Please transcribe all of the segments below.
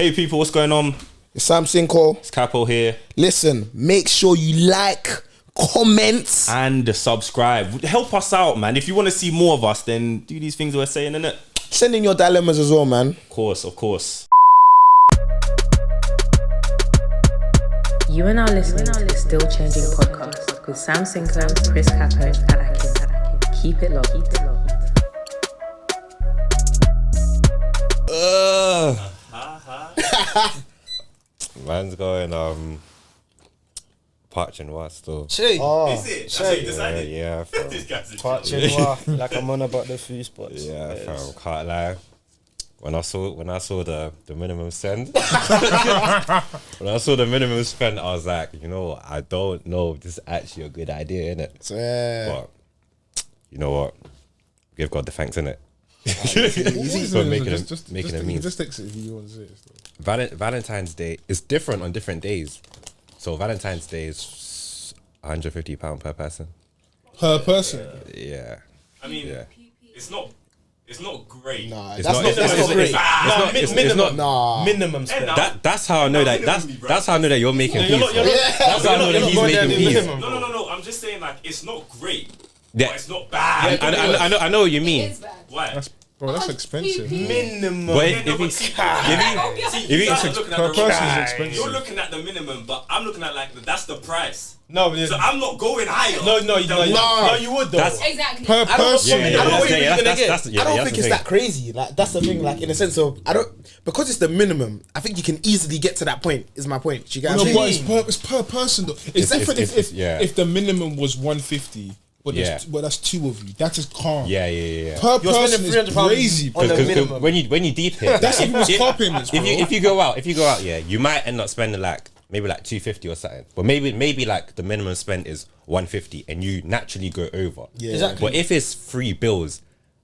Hey people, what's going on? It's Sam Sinko. It's Capo here. Listen, make sure you like, comment, and subscribe. Help us out, man. If you want to see more of us, then do these things we're saying, innit? Send in your dilemmas as well, man. Of course. You are now listening to the Still Changing podcast with Sam Sinko, Chris Capo, and Akin. Keep it locked. Man's going Park Chinois still. Oh, is it? That's what you decided? Yeah, fam. This guy's a Park Chinois, like I'm on about the food spots. Yeah, fam. Can't lie. When I saw the minimum spend, when I saw the minimum spend, I was like, you know what? I don't know if this is actually a good idea, innit? But you know what? Give God the thanks, innit? For making a means. Just text it if you want to say it. Valentine's Day is different on different days. So Valentine's Day is £150 per person. Per person? Yeah. I mean, it's not great. Nah, It's that's not- not it's great. Minimum. Nah. Minimum spend. That's how I know that. That's how I know that you're making peace. That's how I know that he's making peace. No. I'm just saying, like, it's not great. Yeah. But it's not bad. I know what you mean. It is bad. Why? Bro, that's expensive. Minimum. But if No, you but see, you guys are looking at per the person wrong- is expensive. You're looking at the minimum, but I'm looking at like that's the price. No, So I'm not going higher. no, you would though. That's- Exactly. Per person. I don't know what you're gonna get. I don't think it's that crazy. Like that's the thing. Like in the sense of because it's the minimum. I think you can easily get to that point. Is my point? You get No, what but I mean? it's per person though. It's different if the minimum was 150, but that's two of you. That is calm. Yeah. Per You're person spending is £300 crazy. on the Because minimum. when you deep it, That's even with car payments, bro. if you go out, yeah, you might end up spending maybe 250 or something. But maybe like the minimum spend is 150 and you naturally go over. Yeah. Exactly. But if it's 3 bills,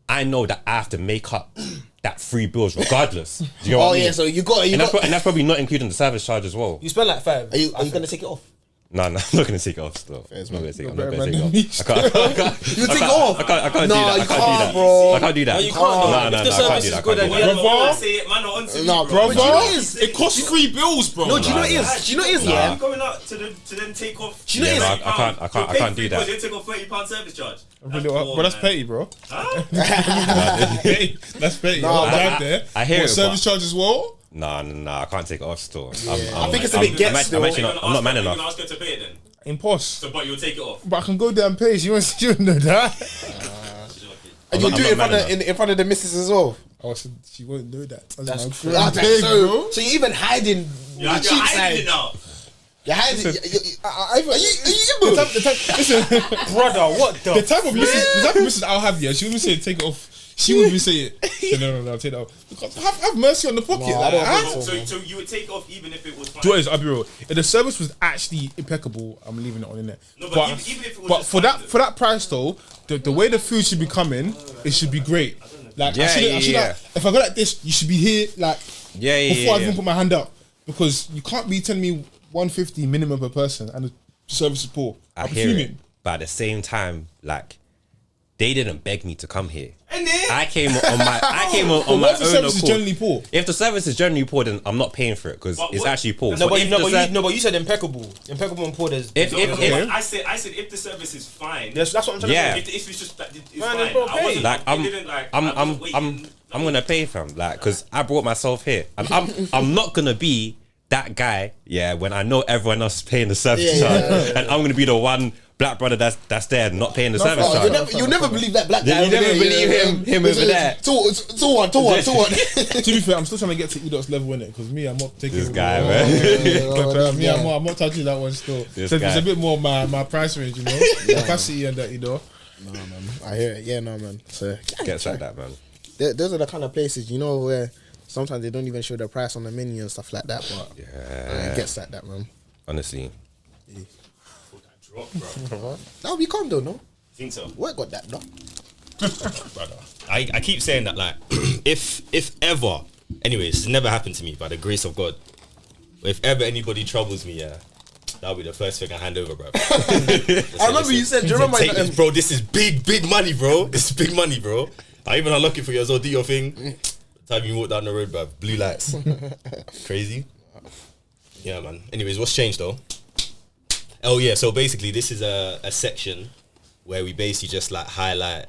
I know that I have to make up that 3 bills regardless. Do you know what I mean? Yeah. So you got. And that's probably not including the service charge as well. You spend like 5. Are you gonna take it off? No, I'm not gonna take it off still. I'm not gonna take it off. You take it off. I can't do Nah, that. you can't, bro. I can't do that. No, you can't. No, If the I can't service do is that. good and you Man, have man, say it, man, on to Nah, me, bro. But Do you know what it you is? It costs 3 bills, bro. No, do you know what it is? Do you know what it is? Yeah. I'm going out to then take off. Do you know what it is? I can't do that. They take off £30 service charge. But that's petty, bro. Huh? That's petty. Nah, I'll drive there. I hear What, it, service charge as well? No, I can't take it off still. I think it's a bit get still. I'm not man You're enough. gonna ask her to pay it then. Impost. So, but you'll take it off. But I can go there and pay. You want to know that? And you'll I'm do it not man in front of the missus as well. Oh, so she won't know that. That's true. true. So you're even hiding You're the cheap hiding side. it now. You're hiding. Are you Listen, Brother, what the type of missus I'll have, yeah, she wouldn't say take it off. She wouldn't even say it. Say, no, take that off. Because have mercy on the pocket. No, like, I don't huh? think So you would take it off even if it was fine. Do you know what it is? I'll be real. If the service was actually impeccable, I'm leaving it on in there. No, but even if it was just for fine, that price though, the way the food should be coming, it should be great. Like I should if I go like this, you should be here like before I even put my hand up, because you can't be telling me 150 minimum per person and the service is poor. I hear it, but at the same time, like, they didn't beg me to come here. I came on my If the own service is accord. generally poor, If the service is generally poor, then I'm not paying for it because it's actually poor. No, But but you said impeccable. Impeccable and poor. There's I said if the service is fine. that's what I'm trying to say. If it's just that it's Man, fine. bro, I wasn't like it didn't, like, I wasn't waiting. I'm gonna pay for them, like, because I brought myself here, and I'm not gonna be that guy, when I know everyone else is paying the service charge, and I'm gonna be the one black brother that's there not paying the service charge. You'll never believe that black guy. You never believe him over there. 2-1. to be fair, I'm still trying to get to Edot's level in it, because me, I'm not taking This guy, man. me, I'm not touching that one still. This So guy. it's a bit more my price range, you know, capacity and that, No, man. I hear it. Yeah, no, man. So Gets like that, man. those are the kind of places, you know, where sometimes they don't even show the price on the menu and stuff like that. But it gets like that, man. Honestly, That'll be calm though, no? Think so. Where got that, no? Brother, I keep saying that, like, if ever, anyways, it's never happened to me by the grace of God. But if ever anybody troubles me, that'll be the first thing I hand over, bro. I remember you said, do you remember take this, bro? This is big money, bro. This is big money, bro. I even unlock it for you as well. Do your thing. Time you walk down the road, bruv. Blue lights. Crazy. Yeah, man. Anyways, what's changed though? Oh yeah, so basically this is a section where we basically just like highlight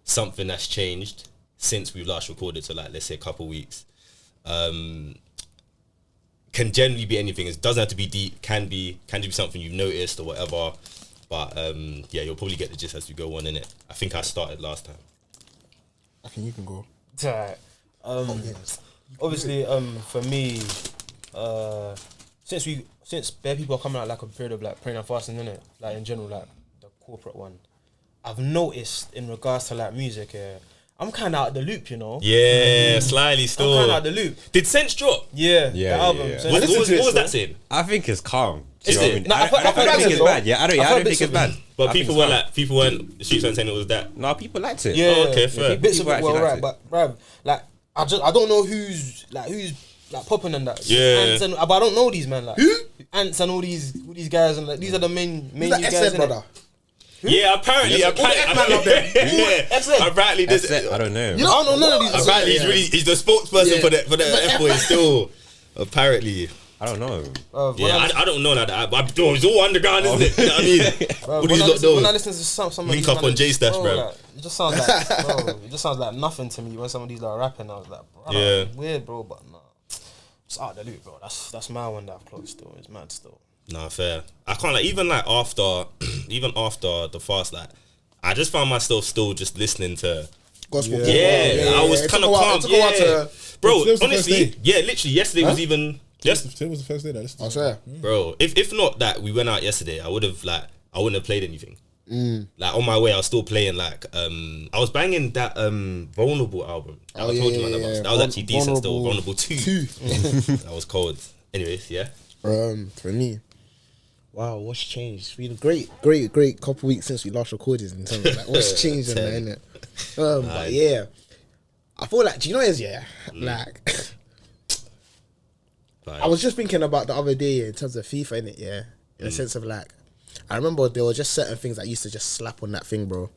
something that's changed since we last recorded, so like let's say a couple weeks. Can generally be anything. It doesn't have to be deep. Can be something you've noticed or whatever. But yeah, you'll probably get the gist as we go on, innit? I think I started last time. I think you can go. It's alright. Obviously, for me, since bare people are coming out like a period of like praying and fasting, innit? Like in general, like the corporate one, I've noticed in regards to like music, I'm kind of out of the loop, you know. Yeah, slightly still. I'm kind of out of the loop. Did Sense drop? Yeah, Yeah, the album. yeah. So What listen to it, was so- that saying? I think it's calm. Is Do you know it? what I mean? No, I don't think it's bad. Yeah, I don't think bits it's of bad. it. But I think people it's were calm. like, people weren't. The streets weren't saying it was that. No, people liked it. Yeah, Oh, okay, fair. Bits of People it actually were liked right, it. but bruv, like I don't know who's like popping and that. Yeah. Ants and, but I don't know these man. Like who? Ants and all these guys and like these are the main Who's that new guys. Essed innit? brother? Yeah, apparently, All the X-Men up there. yeah. Apparently, That's this. it. I don't know. I don't know none of these. Apparently, he's the spokesperson for the F-boy still. Apparently. I don't know. Yeah, I don't know that. It's all underground, isn't it? You know what I mean? What do you lot do? When I listen to some of Link these up man, on J-Stash, bro. like, it just sounds like it just sounds like nothing to me when some of these are rapping. I was like, bro, Yeah. weird, bro, but no, it's out of the loop, bro. That's my one that I've clocked still. It's mad still. Nah, fair. I can't like even after the fast, like I just found myself still just listening to. Gospel. Yeah, I was It kind took of a while- calm. It took a while to. Bro, Today was the first honestly, day. yeah, literally yesterday was even. Yes, Today was the first day that I listened I to swear. bro. If not that we went out yesterday, I wouldn't have played anything. Like on my way, I was still playing like I was banging that Vulnerable album. I told you man about. That was actually decent still. Vulnerable 2. That was cold. Anyways, yeah. For me, wow, what's changed? It's been a great couple weeks since we last recorded in terms of like what's changed in there, innit? But yeah, I feel like, do you know what it is, yeah? Like, I was just thinking about the other day in terms of FIFA, innit, yeah? In the sense of like, I remember there were just certain things that used to just slap on that thing, bro.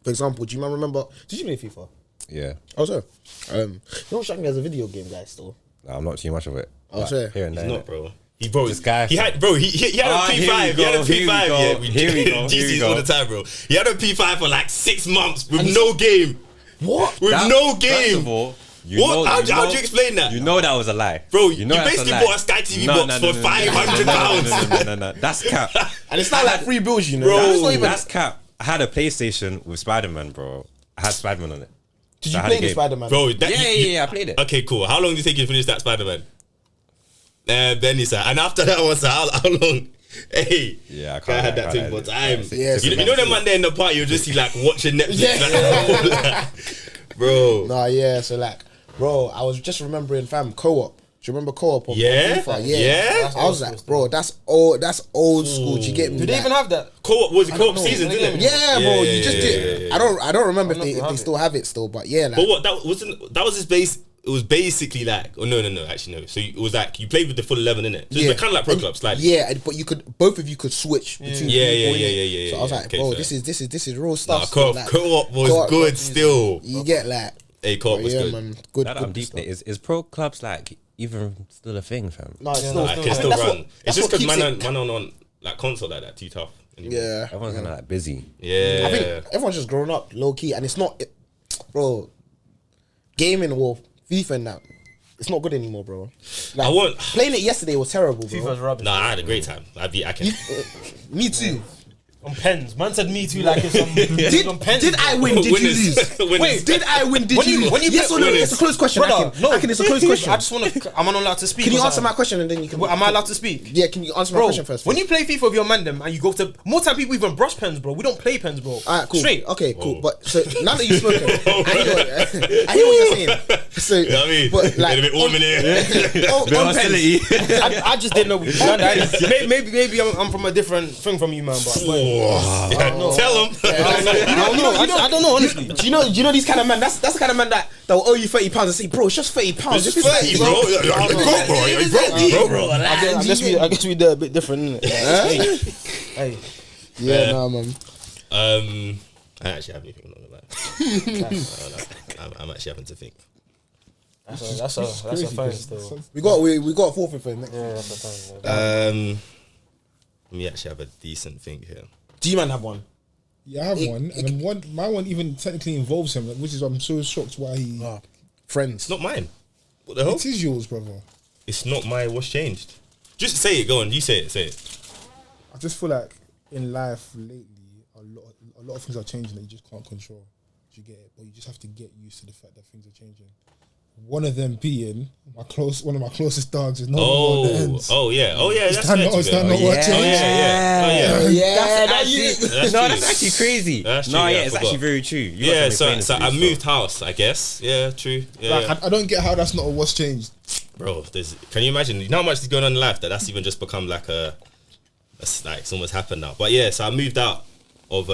For example, do you remember, did you play FIFA? Yeah. Oh, so, you know Shaq as a video game guy still? No, I'm not too much of it. Oh, sure. Here and He's there. not, bro. This guy- He had a P5. He had a P5. Yeah, Here we go. GC's all the time, bro. He had a P5 for like 6 months with no game. What? With no game. First of all, What? How do you explain that? You know that was a lie, Bro, You know you that's basically a lie. bought a Sky TV box for £500. No. That's cap, And it's not like free bills, you know? Bro, That's not even, That's cap. I had a PlayStation with Spider-Man, bro. I had Spider-Man on it. did So you I had play a the game. Spider-Man? Bro, that, Yeah, I played it. Okay, cool. How long did it take you to finish that Spider-Man? Benny said, and after that one, so how long? Hey, Yeah, I I had that thing can't for edit. time. Yeah, you know them man there in the party, you just see like watching Netflix, like, bro. Nah, yeah, so like, bro, I was just remembering, fam, co-op. Do you remember co-op? On Yeah? FIFA? Yeah? I was like, bro, that's old school. Do you get me? Do they Like, even have that? Co-op was it co-op know. season, didn't it? Yeah, bro, you just yeah, did. yeah. I don't remember if not they gonna have still have it still, but yeah, like, But what that was his base. It was basically like, oh no, actually no. So it was like you played with the full 11 in it. So it's kind of like pro club, slightly. Yeah, but both of you could switch between. Yeah, people, yeah, innit? yeah. So I was like, Okay, bro, fair. this is real Nah, stuff. still, like, co-op was good still. You get like, Hey, co-op bro, was yeah, good. man, good. Now that I'm deep in it, is pro clubs like even still a thing, fam? No, it's Nah, it can still that's run. what- It's that's just what because keeps man it- on like console like that too tough. Anyway. Yeah, Everyone's kind of like busy. Yeah. I think everyone's just grown up low key, and it's not, bro. Gaming or FIFA and that, it's not good anymore, bro. Like, I want- playing it yesterday was terrible, bro. FIFA's rubbish. Nah, I had a great time. I can. Me too. On pens. Man said me too like it's on pens. Did I win? Did you Winners. lose? Winners. Wait, did I win? Did When you you- lose? when you Yes play- or no? winners. It's a close question. Brother, no. Akin, it's a close question. I just want to. Am I not allowed to speak? Can you or answer something? my question and then you can? Am I allowed to speak? Yeah, can you answer my Bro, question first? when you play FIFA with your mandem and you go to more time, people even brush pens, bro. We don't play pens, bro. Alright, cool. Straight. Okay, cool. But so now that you've spoken, I hear what you're saying. So, You know what I mean? but like, Get a bit warm in here. on pens, I just didn't know we done that. Maybe I'm from a different thing from you, man. But Tell them. I don't know, honestly. do you know these kind of men? That's the kind of man that will owe you £30 and say, bro, it's just £30. It's 30, bro. You broke, bro. I guess we did a bit different, innit? Hey. Yeah, nah, man. I actually have anything on that. I'm actually having to think. That's a phone still. We got a fourth thing next. Yeah, that's a phone. Let me actually have a decent thing here. Do you man have one? Yeah, I have one, and my one even technically involves him, which is why I'm so shocked why he. Friends. It's not mine. What the hell? It is yours, brother. It's not mine. What's changed? Just say it. Go on. You say it. Say it. I just feel like in life lately, a lot of things are changing that you just can't control. Do you get it? But you just have to get used to the fact that things are changing. One of them being one of my closest dogs is not Oh yeah. That's fair to be fair. not watching? That's actually crazy. That's true, No, yeah, I it's forgot. actually very true. You got Yeah. something So plain I to do, moved house. I guess. Yeah. True. Yeah. Like, I don't get how that's not a what's changed. Bro, can you imagine? You know how much is going on in life that's even just become like it's almost happened now. But yeah, so I moved out of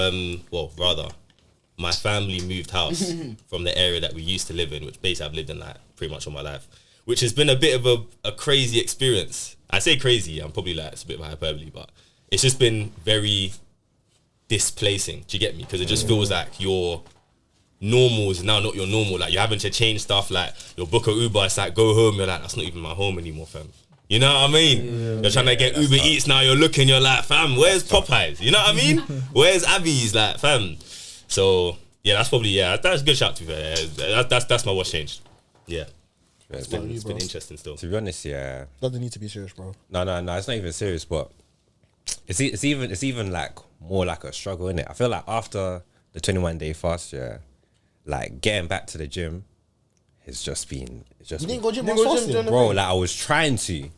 my family moved house from the area that we used to live in, which basically I've lived in like pretty much all my life, which has been a bit of a crazy experience. I say crazy, I'm probably like, it's a bit of hyperbole, but it's just been very displacing. Do you get me? Because it just feels like your normal is now not your normal. Like you're having to change stuff. Like your book of Uber, it's like go home. You're like, that's not even my home anymore, fam. You know what I mean? You're trying to get Uber Eats now. You're looking. You're like, fam, where's Popeyes? You know what I mean? Where's Abby's? Like, fam. So yeah, that's probably that's a good shout to be fair. That's my what's changed. Yeah, it's been interesting still. To be honest, yeah. Doesn't need to be serious, bro. No, it's not even serious, but it's even like more like a struggle, innit? I feel like after the 21-day fast, like getting back to the gym, you didn't go gym fasting? bro. Like I was trying to,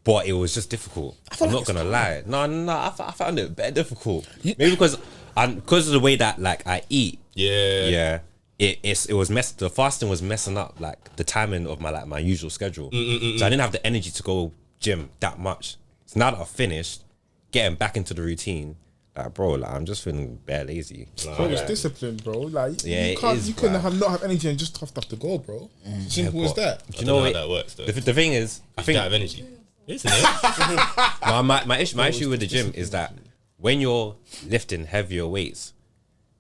but it was just difficult. I'm not gonna lie. No, I found it very difficult. Maybe because of the way that like I eat. Yeah. It was the fasting was messing up like the timing of my usual schedule. So I didn't have the energy to go gym that much. So now that I've finished, getting back into the routine, like bro, like I'm just feeling bare lazy. Bro, it's discipline, bro. Like Yeah, you can't, it is, you couldn't bruh. not have energy and just have to go, bro. Simple as that. Do you know how what that works though. the thing is? I You think don't have energy, isn't it? my issue with the gym is that when you're lifting heavier weights,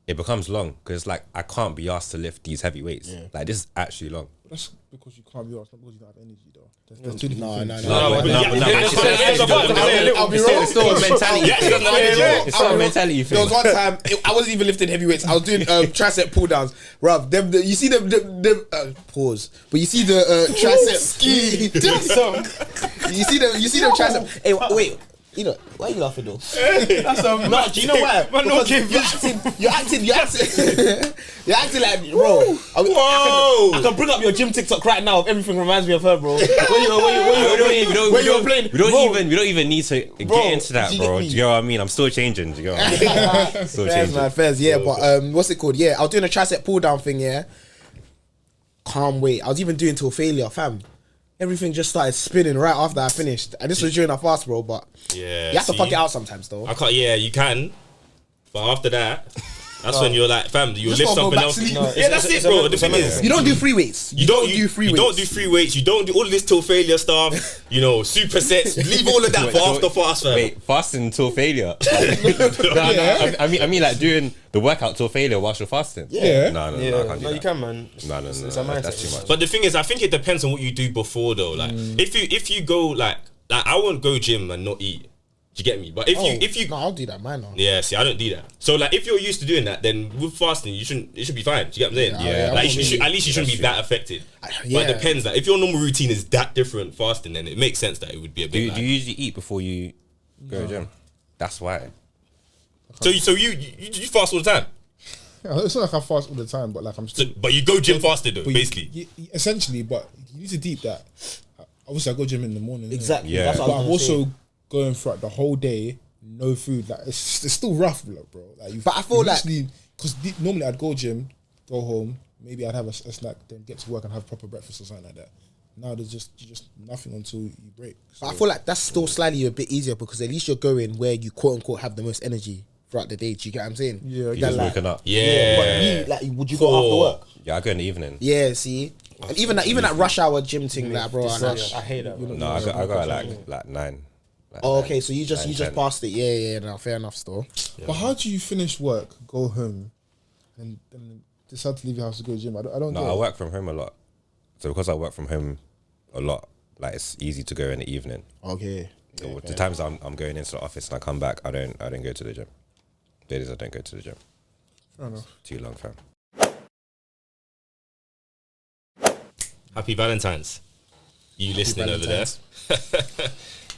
it becomes long because like I can't be asked to lift these heavy weights. Like this is actually long. That's because you can't be asked, not because you don't have energy, though. There's two different things. I'll be wrong. It's still a mentality thing. It's still a mentality There was thing. one time I wasn't even lifting heavy weights. I was doing tricep pull downs. Bruv, you see them pause. But you see the tricep ski. You see them tricep. Hey, wait. You know, why are you laughing though? No, do you know why? Because you're acting like, bro. I can bring up your gym TikTok right now. If everything reminds me of her, bro. When you're playing, we don't even need to get into that, bro. Do you know what I mean? I'm still changing. Do you know what I mean? Still changing. Man, fairs, yeah. But what's it called? Yeah, I was doing a tricep pull down thing. Yeah, calm weight. I was even doing till failure, fam. Everything just started spinning right after I finished. And this was during a fast, bro, but you have to fuck it out sometimes, though. I can't. Yeah, you can. But after that, that's when you're like, fam, you Just lift gotta go something back else. to sleep. Yeah, that's it, bro. The thing is, You don't do free weights. You don't do free You weights. don't do free weights. You don't do all of this till failure stuff. You know, supersets. Leave all of that for after fast, fam. Wait, fasting till failure? I mean like doing the workout till failure whilst you're fasting. Yeah. No, I can't do that. you can, man. No, It's a that's mindset. too much. But the thing is, I think it depends on what you do before, though. Like, if you go like I won't go gym and not eat. Do you get me? But if you no, I'll do that, man. yeah, see, I don't do that. So like, if you're used to doing that, then with fasting, it should be fine. Do you get what I'm saying? Yeah, Like, at least you shouldn't be that affected. But it depends. Like, if your normal routine is that different fasting, then it makes sense that it would be a bit. Do you usually eat before you go to gym? That's why. So you fast all the time. Yeah, it's not like I fast all the time, but like I'm still. But you go gym fasted though, But basically. essentially, but you need to deep that. Obviously, I go gym in the morning. innit? Exactly. Yeah. That's what But I I'm was gonna also going throughout the whole day, no food. Like it's still rough, bro. Like, But I feel like- because normally I'd go gym, go home, maybe I'd have a snack, then get to work and have proper breakfast or something like that. Now there's just nothing until you break. But I feel like that's still slightly a bit easier because at least you're going where you quote unquote have the most energy throughout the day. Do you get what I'm saying? Yeah, You just waking up. Yeah. But would you go after work? Yeah, I go in the evening. Yeah, see? And even that rush hour gym thing, like, bro. I hate that. Bro. No, I go at like 9. Oh, okay, so you just 10. passed it. Yeah, no, fair enough still. But how do you finish work, go home, and decide to leave your house to go to the gym? I don't No, get I it. work from home a lot. So because I work from home a lot, like it's easy to go in the evening. Okay. So the times I'm going into the office and I come back, I don't go to the gym. Ladies, I don't go to the gym. Fair enough. Too long, fam. Happy Valentine's. You listening over there?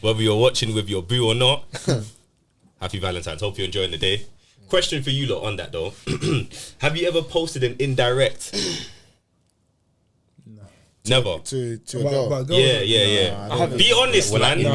Whether you're watching with your boo or not, happy Valentine's. Hope you're enjoying the day. Question for you lot on that though. Have you ever posted an indirect? No. Never. To a girl. About a girl? Yeah. Be honest, Well, man. in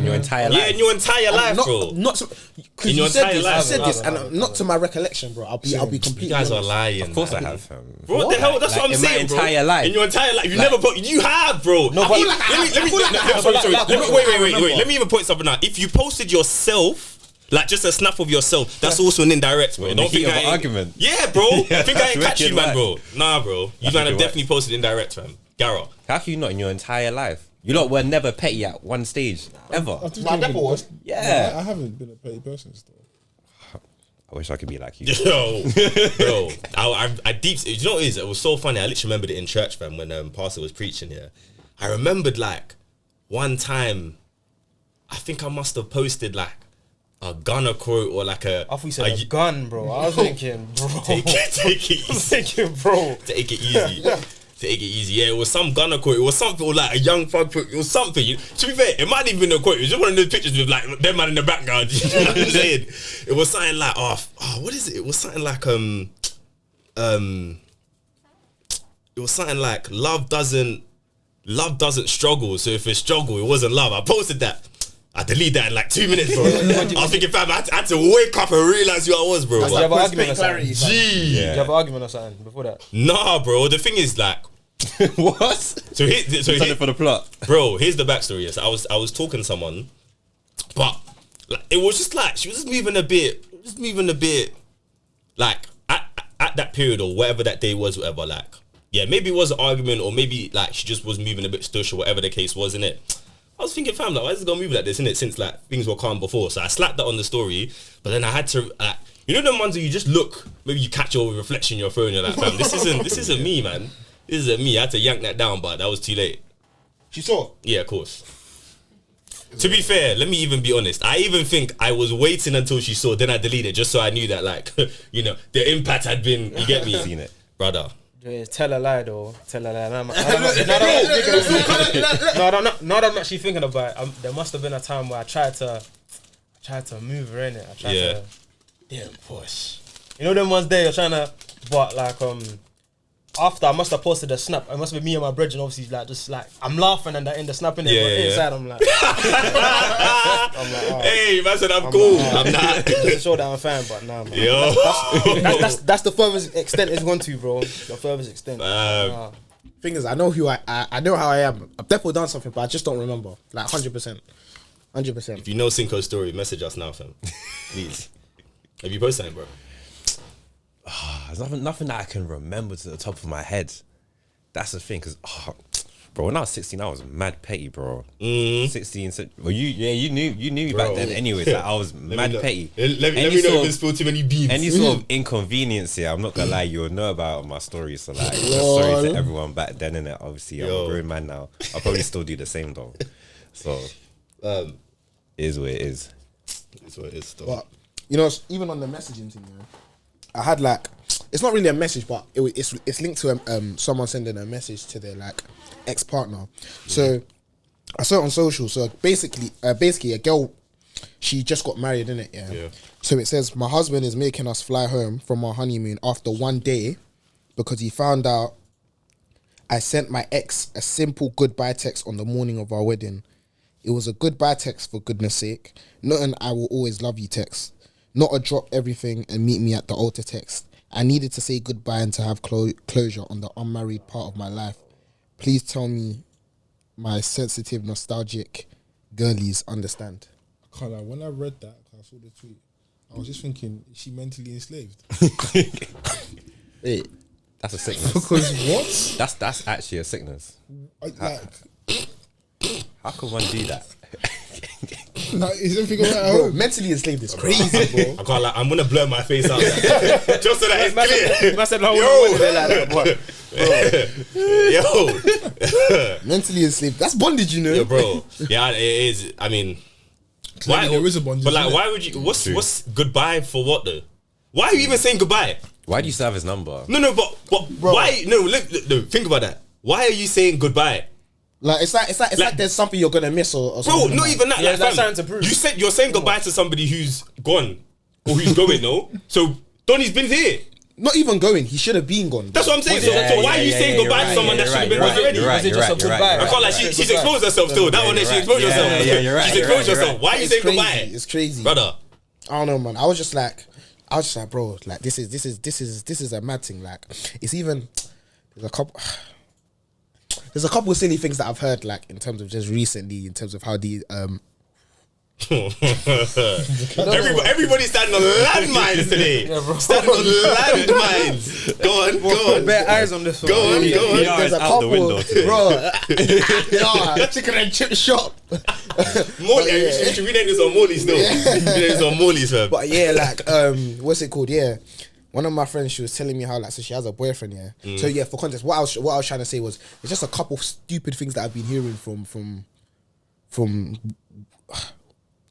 your entire life. Yeah, in your entire life, bro. Not because In you your said entire this. life, I said bro. this, and not to my recollection, bro. I'll be completely. You guys are honest. lying. Of course man. I have. Bro, what the hell? That's like, what I'm in my saying, bro. entire life. In your entire life, you never put. You have, bro. No, but Let me even point something out. If you posted yourself. Like just a snap of yourself, that's also an indirect, bro. In Don't the heat think of I an ain't- argument. Yeah, bro. I think I ain't catch you, wicked man, whack. bro. Nah, bro. You That's man have wicked definitely whack. posted indirect, fam. Garra. How can you not in your entire life? You lot were never petty at one stage ever. I've just My never depot been- was. Yeah. I haven't been a petty person still. I wish I could be like you. Yo, bro. I deep. You know what it is? It was so funny. I literally remembered it in church, fam, when pastor was preaching here. I remembered like one time, I think I must have posted like a gunner quote or like a. I thought you said a gun, bro. I was thinking, bro. Take it easy. I was thinking, bro. Take it easy. Take it easy. Yeah, it was some gunner quote. It was something or like a young thug quote. It was something. To be fair, it might even been a quote. It was just one of those pictures with like them man in the background. You know what I'm saying? It was something like what is it? It was something like it was something like love doesn't struggle. So if it's struggle, it wasn't love. I posted that. I deleted that in like 2 minutes, bro. I was thinking, fam, I had to wake up and realize who I was, bro. Did you have an argument or clarity, something? Gee. Did you have an argument or something before that? Nah, bro. The thing is, like, What? so Done it for the plot. bro, here's the backstory. Yes, I was talking to someone, but like, it was just like she was just moving a bit, like at that period or whatever that day was, whatever. Like, yeah, maybe it was an argument or maybe like she just was moving a bit stush or whatever the case was, innit? I was thinking, fam, like, why is it gonna move like this, innit? Since like things were calm before, so I slapped that on the story, but then I had to, you know, them ones where you just look, maybe you catch your reflection in your phone, you're like, fam, this isn't me, man. This isn't me. I had to yank that down, but that was too late. She saw. Yeah, of course. To be fair, let me even be honest. I even think I was waiting until she saw, then I deleted just so I knew that, like, you know, the impact had been. You get me? Seen it. Brother. Tell a lie though. Tell a lie. Now that I'm actually thinking about it, there must have been a time where I tried to move her in it. I tried to didn't push. You know them ones there you're trying to, but like after I must have posted a snap. It must be me and my brethren, obviously, like just like I'm laughing and in the snapping it, but inside I'm like, oh, Hey, man said I'm cool. I'm not. to show that I'm a fan, but nah, man. Yo. That's the furthest extent it's gone to, bro. The furthest extent. Thing is, I know who I know how I am. I've definitely done something, but I just don't remember. Like 100%. If you know Cinco's story, message us now, fam. Please. Have you posted something, bro? There's nothing that I can remember to the top of my head. That's the thing, because bro, when I was 16, I was mad petty, bro. 16, well, you knew me back then. Anyways, like, I was mad petty. Let me know if it's spilled too many beans. Any sort of inconvenience here, I'm not gonna lie, you'll know about my story. So like, just sorry to everyone back then, innit? Obviously, I'm a grown man now. I'll probably still do the same though. So, it is what it is. It's what it is, though. But you know, even on the messaging thing, you know, I had like, it's not really a message, but it's linked to someone sending a message to their like ex-partner. So I saw it on social. So basically a girl, she just got married, innit? Yeah. So it says, my husband is making us fly home from our honeymoon after 1 day because he found out I sent my ex a simple goodbye text on the morning of our wedding. It was a goodbye text, for goodness sake. Not an I will always love you text. Not a drop everything and meet me at the altar text. I needed to say goodbye and to have closure on the unmarried part of my life. Please tell me my sensitive, nostalgic girlies understand. I can't lie, when I read that, I saw the tweet, I was just thinking, is she mentally enslaved? Wait. That's a sickness. Because what? That's actually a sickness. Like, How can one do that? Like, is everything alright at Bro, home? mentally enslaved is crazy, bro. I can't I'm gonna blur my face out just so that it's clear. I said, no, Yo, Mentally enslaved. That's bondage, you know. yo, bro. Yeah, it is. I mean, why? There is a bondage, But like, isn't it? why would you? What's goodbye for what though? Why are you even saying goodbye? Why do you still have his number? No, but why? No, look, think about that. Why are you saying goodbye? Like it's like there's something you're gonna miss or Bro, something. not even that. Yeah, Like, that's fam, something to prove. you're saying goodbye to somebody who's gone or who's going, no? So Donny's been here. Not even going. He should have been gone. That's what I'm saying. So why are you saying goodbye to someone that should have been gone already? Was it just a goodbye? I can't like she's exposed herself still. That one, she exposed herself. She's exposed herself. Why are you saying goodbye, It's crazy, brother? I don't know, man. I was just like, bro, like this is a mad thing. Like, it's even there's a couple of silly things that I've heard, like in terms of just recently, in terms of how the Everybody's standing on landmines today. Standing on landmines. Go on. Bare eyes on this one. Go on. there's a out the window couple, today. bro. Chicken and chip shop. Morley, you should rename this on Morley still. Rename this on Morley's, fam. But yeah, like what's it called? Yeah. One of my friends, she was telling me how, like, so she has a boyfriend, yeah. So yeah, for context, what I was trying to say was, there's just a couple of stupid things that I've been hearing from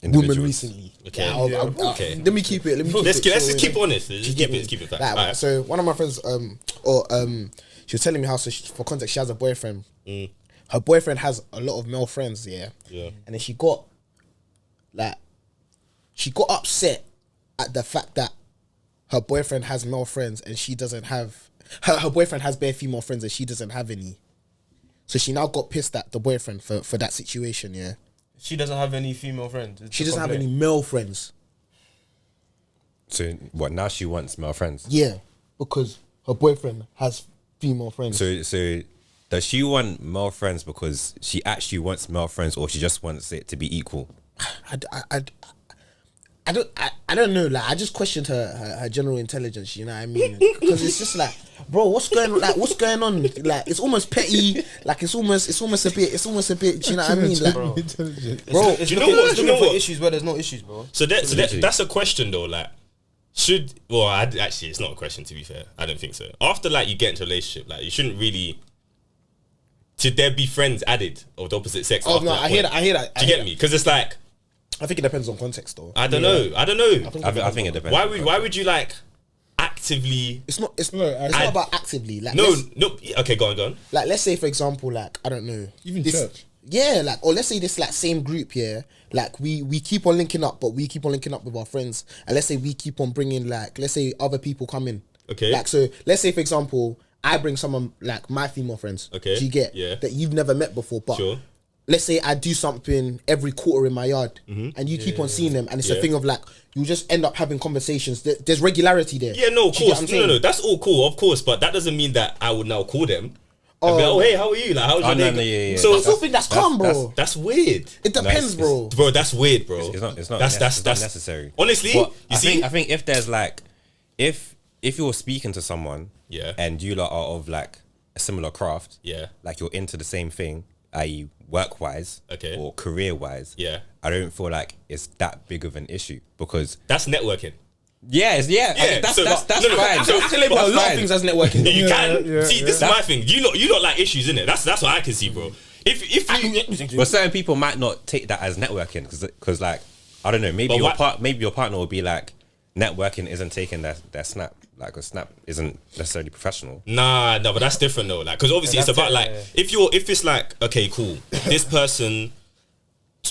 women recently. Okay. Okay. Let me keep it. Let's just keep honest. Just keep it fact. Like, Alright. so one of my friends, she was telling me how, so for context, she has a boyfriend. Her boyfriend has a lot of male friends, yeah. And then she got upset at the fact that her boyfriend has male friends and she doesn't have. Her boyfriend has bare female friends and she doesn't have any. So she now got pissed at the boyfriend for that situation, yeah. She doesn't have any female friends. She doesn't have any male friends. So what? Now she wants male friends. Yeah, because her boyfriend has female friends. So does she want male friends because she actually wants male friends, or she just wants it to be equal? I don't know. Like, I just questioned her general intelligence. You know what I mean? Because it's just like, bro, what's going on? Like, what's going on? Like, it's almost petty. Like, it's almost a bit. Do you know what I mean? Like, bro, It's looking for issues where there's no issues, bro. So that's a question though. Like, actually, it's not a question. To be fair, I don't think so. After like you get into a relationship, like you shouldn't really. Should there be friends added of the opposite sex? oh no, I hear that. Do you get me? Because it's like. I think it depends on context, though. I don't know. I think it depends. Why would you like actively? It's not about actively. Like, No. Okay, go on. Like, let's say for example, like, I don't know, Even this, church. Yeah, like, or let's say this like same group, yeah. Like we keep on linking up, but we keep on linking up with our friends, and let's say we keep on bringing, like, let's say other people come in. Okay. Like, so let's say for example, I bring someone like my female friends. Okay. Do you get? Yeah. That you've never met before, but. Sure. Let's say I do something every quarter in my yard, and you keep on seeing them, and it's a thing of like you just end up having conversations. There's regularity there. Yeah, no, of Do you get course, what I'm saying? no, that's all cool, of course, but that doesn't mean that I would now call them. And be like, oh, hey, how are you? Like, how's your day? Yeah. So I still think that's calm, bro. that's weird, It depends, bro. bro. That's weird, bro. It's not That's necessary. Honestly, But you I think if there's like, if you're speaking to someone, Yeah. and you lot are of like a similar craft, Yeah. like you're into the same thing, i.e. work-wise, Okay. or career-wise, Yeah. I don't feel like it's that big of an issue because that's networking. That's fine. So I can label a lot of things as networking. You can see. This is That's- my thing. You lot like issues, innit? That's what I can see, bro. If you But certain people might not take that as networking because like, I don't know, maybe your partner will be like, networking isn't taking their snap. Like, a snap isn't necessarily professional. Nah, but that's different though. Like, because obviously it's about like if it's like, okay, cool, this person,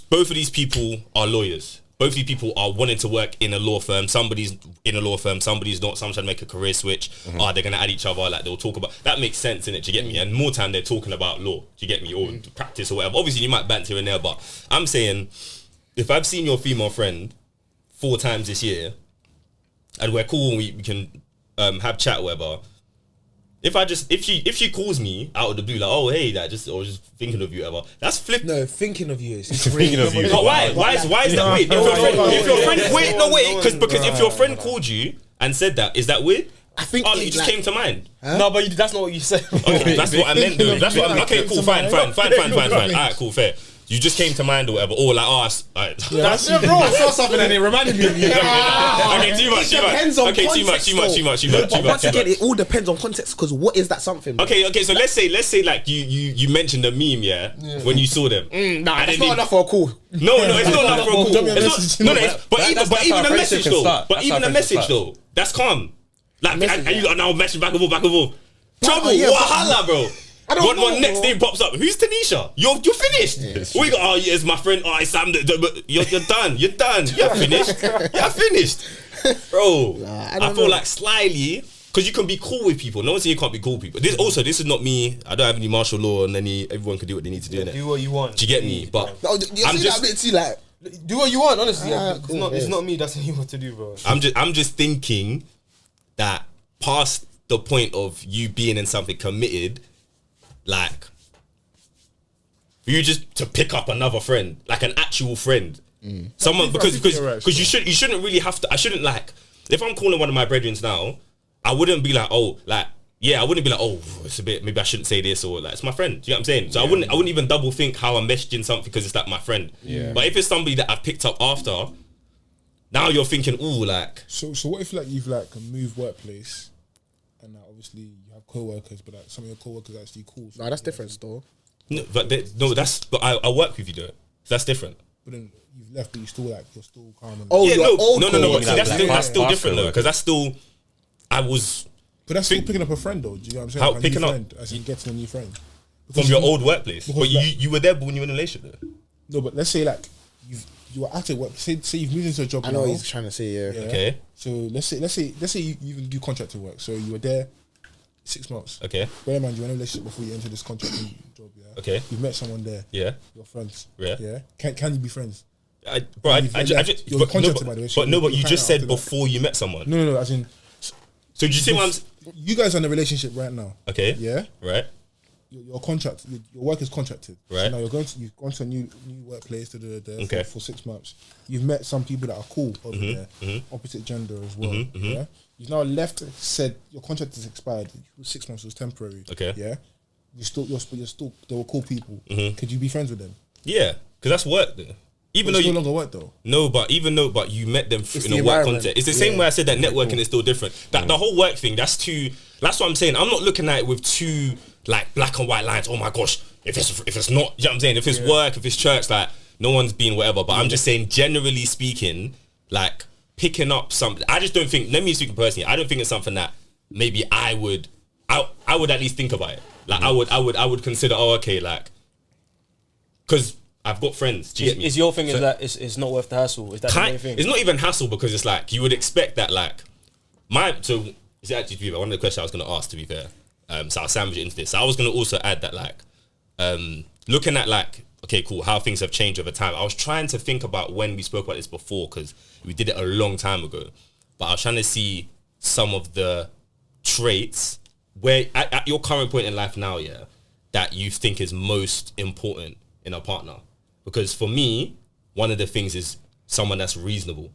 both of these people are lawyers. Both of these people are wanting to work in a law firm. Somebody's in a law firm. Somebody's not. Someone's trying to make a career switch. They're gonna add each other. Like, they'll talk about. That makes sense, innit? Do you get me? And more time they're talking about law. Do you get me? Or practice or whatever. Obviously you might banter here and there, but I'm saying, if I've seen your female friend 4 times this year, and we're cool and we can have chat or whatever. If she calls me out of the blue, like, oh hey, that just thinking of you, whatever, that's flip. No, thinking of you is Thinking of you. But why? Why is that weird? If your friend, because if your friend called you and said that, is that weird? I think you just came to mind. No, but that's not what you said. Okay, that's what I meant though. That's what. Okay, cool, fine. Alright, cool, fair. you just came to mind or whatever, or like, oh, That's bro. I saw something and it reminded me of you. Okay, too much. Okay, too much. Once again, it all depends on context because what is that something? Bro? Okay. So let's say like you mentioned the meme, yeah, when you saw them. Nah, that's not enough for a call. No, it's not enough for a call. But even the message though. But even the message though, that's calm. Like, and you got now message back and forth. Trouble, wahala, bro. One next day pops up. Who's Tanisha? You're finished. Yeah, we got. Oh, yeah, it's my friend. Oh, it's Sam. But you're done. You're finished, bro. I feel like slyly because you can be cool with people. No one saying you can't be cool with people. This is not me. I don't have any martial law and everyone can do what they need to do. Do what you want. Do you get me? But I'm just that bit too, like, do what you want. Honestly, it's not me. That's what you want to do, bro. I'm just thinking that past the point of you being in something committed. Like, for you just to pick up another friend, like an actual friend, someone because you shouldn't really have to. I shouldn't like if I'm calling one of my brethrens now, I wouldn't be like, oh, like I wouldn't be like, oh, it's a bit, maybe I shouldn't say this or like it's my friend. Do you know what I'm saying? So I wouldn't even double think how I'm messaging something because it's like my friend. Yeah. But if it's somebody that I've picked up after, now you're thinking, ooh, like. So what if like you've like moved workplace? And obviously you have co-workers, but like some of your co-workers are actually cool. So that's different still. No, but I work with you though. So that's different. But then you've left, but you're still calm. And No. But see, that's still different though, because that's still. But that's still picking up a friend though. Do you know what I'm saying? How picking up? As in getting a new friend from your old workplace. But you were there when you were in a relationship though. No, but let's say like you were at work. Say you've moved into a job. I know what he's trying to say. Yeah. Okay. So let's say you even do contracting work. So you were there 6 months. Okay. Bear in mind you were in a relationship before you entered this contracting job. Yeah. Okay. You've met someone there. Yeah. You're friends. Yeah. Yeah. Can you be friends? But you just said before you met someone. No. As in. So do you see what I'm? You guys are in a relationship right now. Okay. Yeah. Right. Your contract, your work is contracted. Right. So now you've gone to a new workplace okay. for 6 months. You've met some people that are cool over there, opposite gender as well. Yeah. You've now left. Said your contract is expired. 6 months was temporary. Okay. Yeah. You're still. They were cool people. Could you be friends with them? Yeah, because that's work though. Even though it's no longer work though. No, but you met them in a work context. It's the same way I said that networking is still different. That the whole work thing. That's what I'm saying. I'm not looking at it with two like black and white lines. Oh my gosh, if it's not, you know what I'm saying? If it's work, if it's church, like no one's being whatever. But I'm just saying, generally speaking, like picking up something. I just don't think. Let me speak personally. I don't think it's something that maybe I would at least think about it. Like I would consider. Oh, okay, like because I've got friends. Do you get me? Is your thing is that it's not worth the hassle? Is that the main thing? It's not even hassle because it's like you would expect that like so it's actually to be fair, one of the questions I was going to ask to be fair. So I'll sandwich it into this. So I was going to also add that like looking at like okay cool how things have changed over time. I was trying to think about when we spoke about this before because we did it a long time ago. But I was trying to see some of the traits where at your current point in life now, yeah, that you think is most important in a partner. Because for me, one of the things is someone that's reasonable.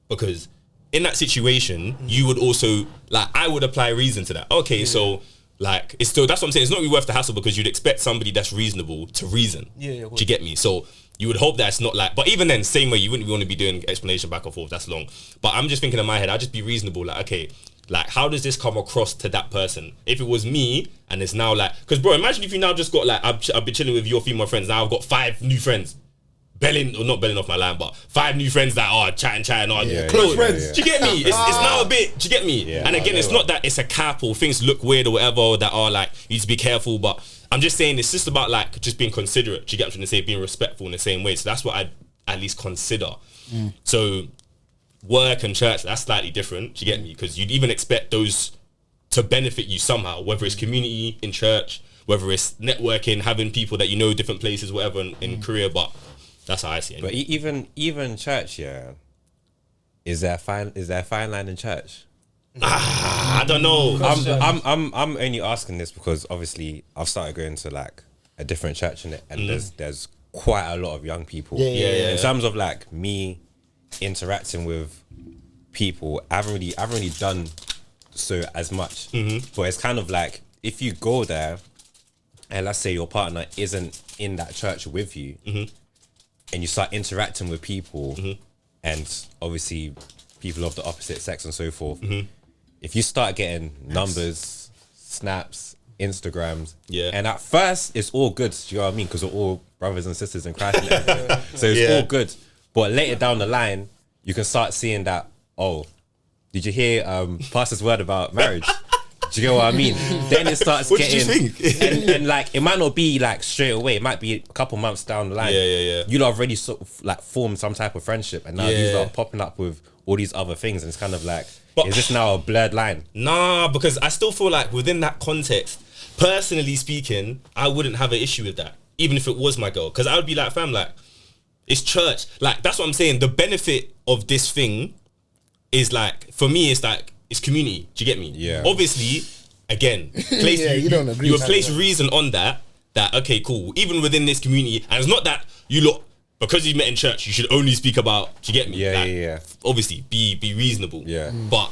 Because in that situation, you would also, like, I would apply reason to that. Okay, so, like, it's still, that's what I'm saying. It's not really worth the hassle because you'd expect somebody that's reasonable to reason. Yeah. Do you get me? So, you would hope that it's not like, but even then, same way, you wouldn't want to be doing explanation back and forth. That's long. But I'm just thinking in my head, I'd just be reasonable. Like, okay, like, how does this come across to that person? If it was me, and it's now like, because bro, imagine if you now just got like, I've been chilling with your female friends. Now I've got 5 new friends. Not belling off my line, but 5 new friends that are chatting, close friends. Yeah. Do you get me? It's now a bit. Do you get me? Yeah, and again, it's not that it's a cap or things look weird or whatever or that are like you need to be careful. But I'm just saying it's just about like just being considerate. Do you get what I'm trying to say? Being respectful in the same way. So that's what I'd at least consider. So work and church, that's slightly different. Do you get me? Because you'd even expect those to benefit you somehow, whether it's community in church, whether it's networking, having people that you know different places, whatever in career, but. That's how I see it. But even church, yeah. Is there a fine line in church? I don't know. I'm only asking this because obviously I've started going to like a different church in it, and there's quite a lot of young people. Yeah. In terms of like me interacting with people, I haven't really done so as much. But it's kind of like if you go there, and let's say your partner isn't in that church with you, and you start interacting with people, and obviously people of the opposite sex and so forth, if you start getting numbers, snaps, Instagrams, and at first it's all good, do you know what I mean? Because we're all brothers and sisters in Christ, and everything. So it's all good. But later down the line, you can start seeing that, oh, did you hear pastor's word about marriage? Do you get what I mean? Then it starts What getting, did you think? and like it might not be like straight away. It might be a couple months down the line. You lot have already sort of like formed some type of friendship, and now these are popping up with all these other things, and it's kind of like, is this now a blurred line? Nah, because I still feel like within that context, personally speaking, I wouldn't have an issue with that, even if it was my girl, because I would be like, fam, like, it's church. Like, that's what I'm saying. The benefit of this thing is like, for me, it's like, it's community. Do you get me? Yeah. Obviously, again, place you don't agree you with place that. reason on that okay, cool. Even within this community, and it's not that you look, because you met in church, you should only speak about, do you get me? Yeah. Obviously, be reasonable. Yeah. But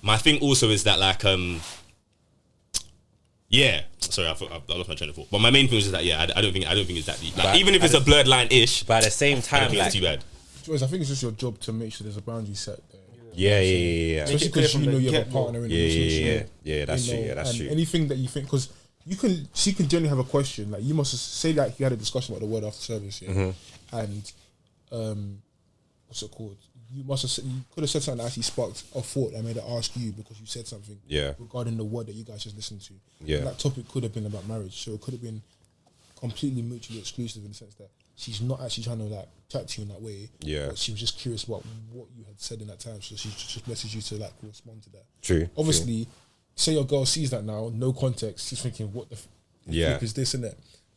my thing also is that like sorry, I lost my train of thought. But my main thing is that I don't think it's that deep. Like, But even if it's a blurred line ish, But at the same I time, don't think like, it's too bad. Joyce, I think it's just your job to make sure there's a boundary set there. yeah. Especially it clear because from you know the you have a get-go. partner in the relationship. Yeah, that's you true. know, Yeah, that's and true. anything that you think, because she can generally have a question. Like, you must say that you had a discussion about the word after service, and what's it called? You could have said something that actually sparked a thought that made her ask you because you said something regarding the word that you guys just listened to. Yeah. And that topic could have been about marriage, so it could have been completely mutually exclusive in the sense that she's not actually trying to like chat to you in that way. Yeah. But she was just curious about what you had said in that time, so she just messaged you to like respond to that. True. Obviously, say your girl sees that now, no context, she's thinking, what the flip is this, innit?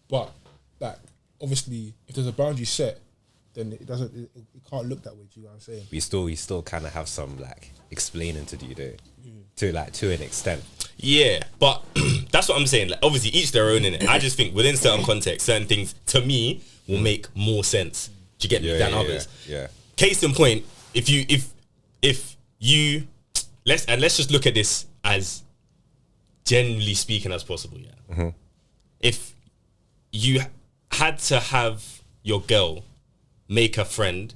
But like, obviously, if there's a boundary set, then it can't look that way. Do you know what I'm saying? We still kind of have some like explaining to do though, to an extent. Yeah, but that's what I'm saying. Like, obviously, each their own in it. I just think within certain contexts, certain things to me will make more sense. Do you get me than others? Yeah. Case in point, if you let's just look at this as generally speaking as possible. Yeah. If you had to have your girl make a friend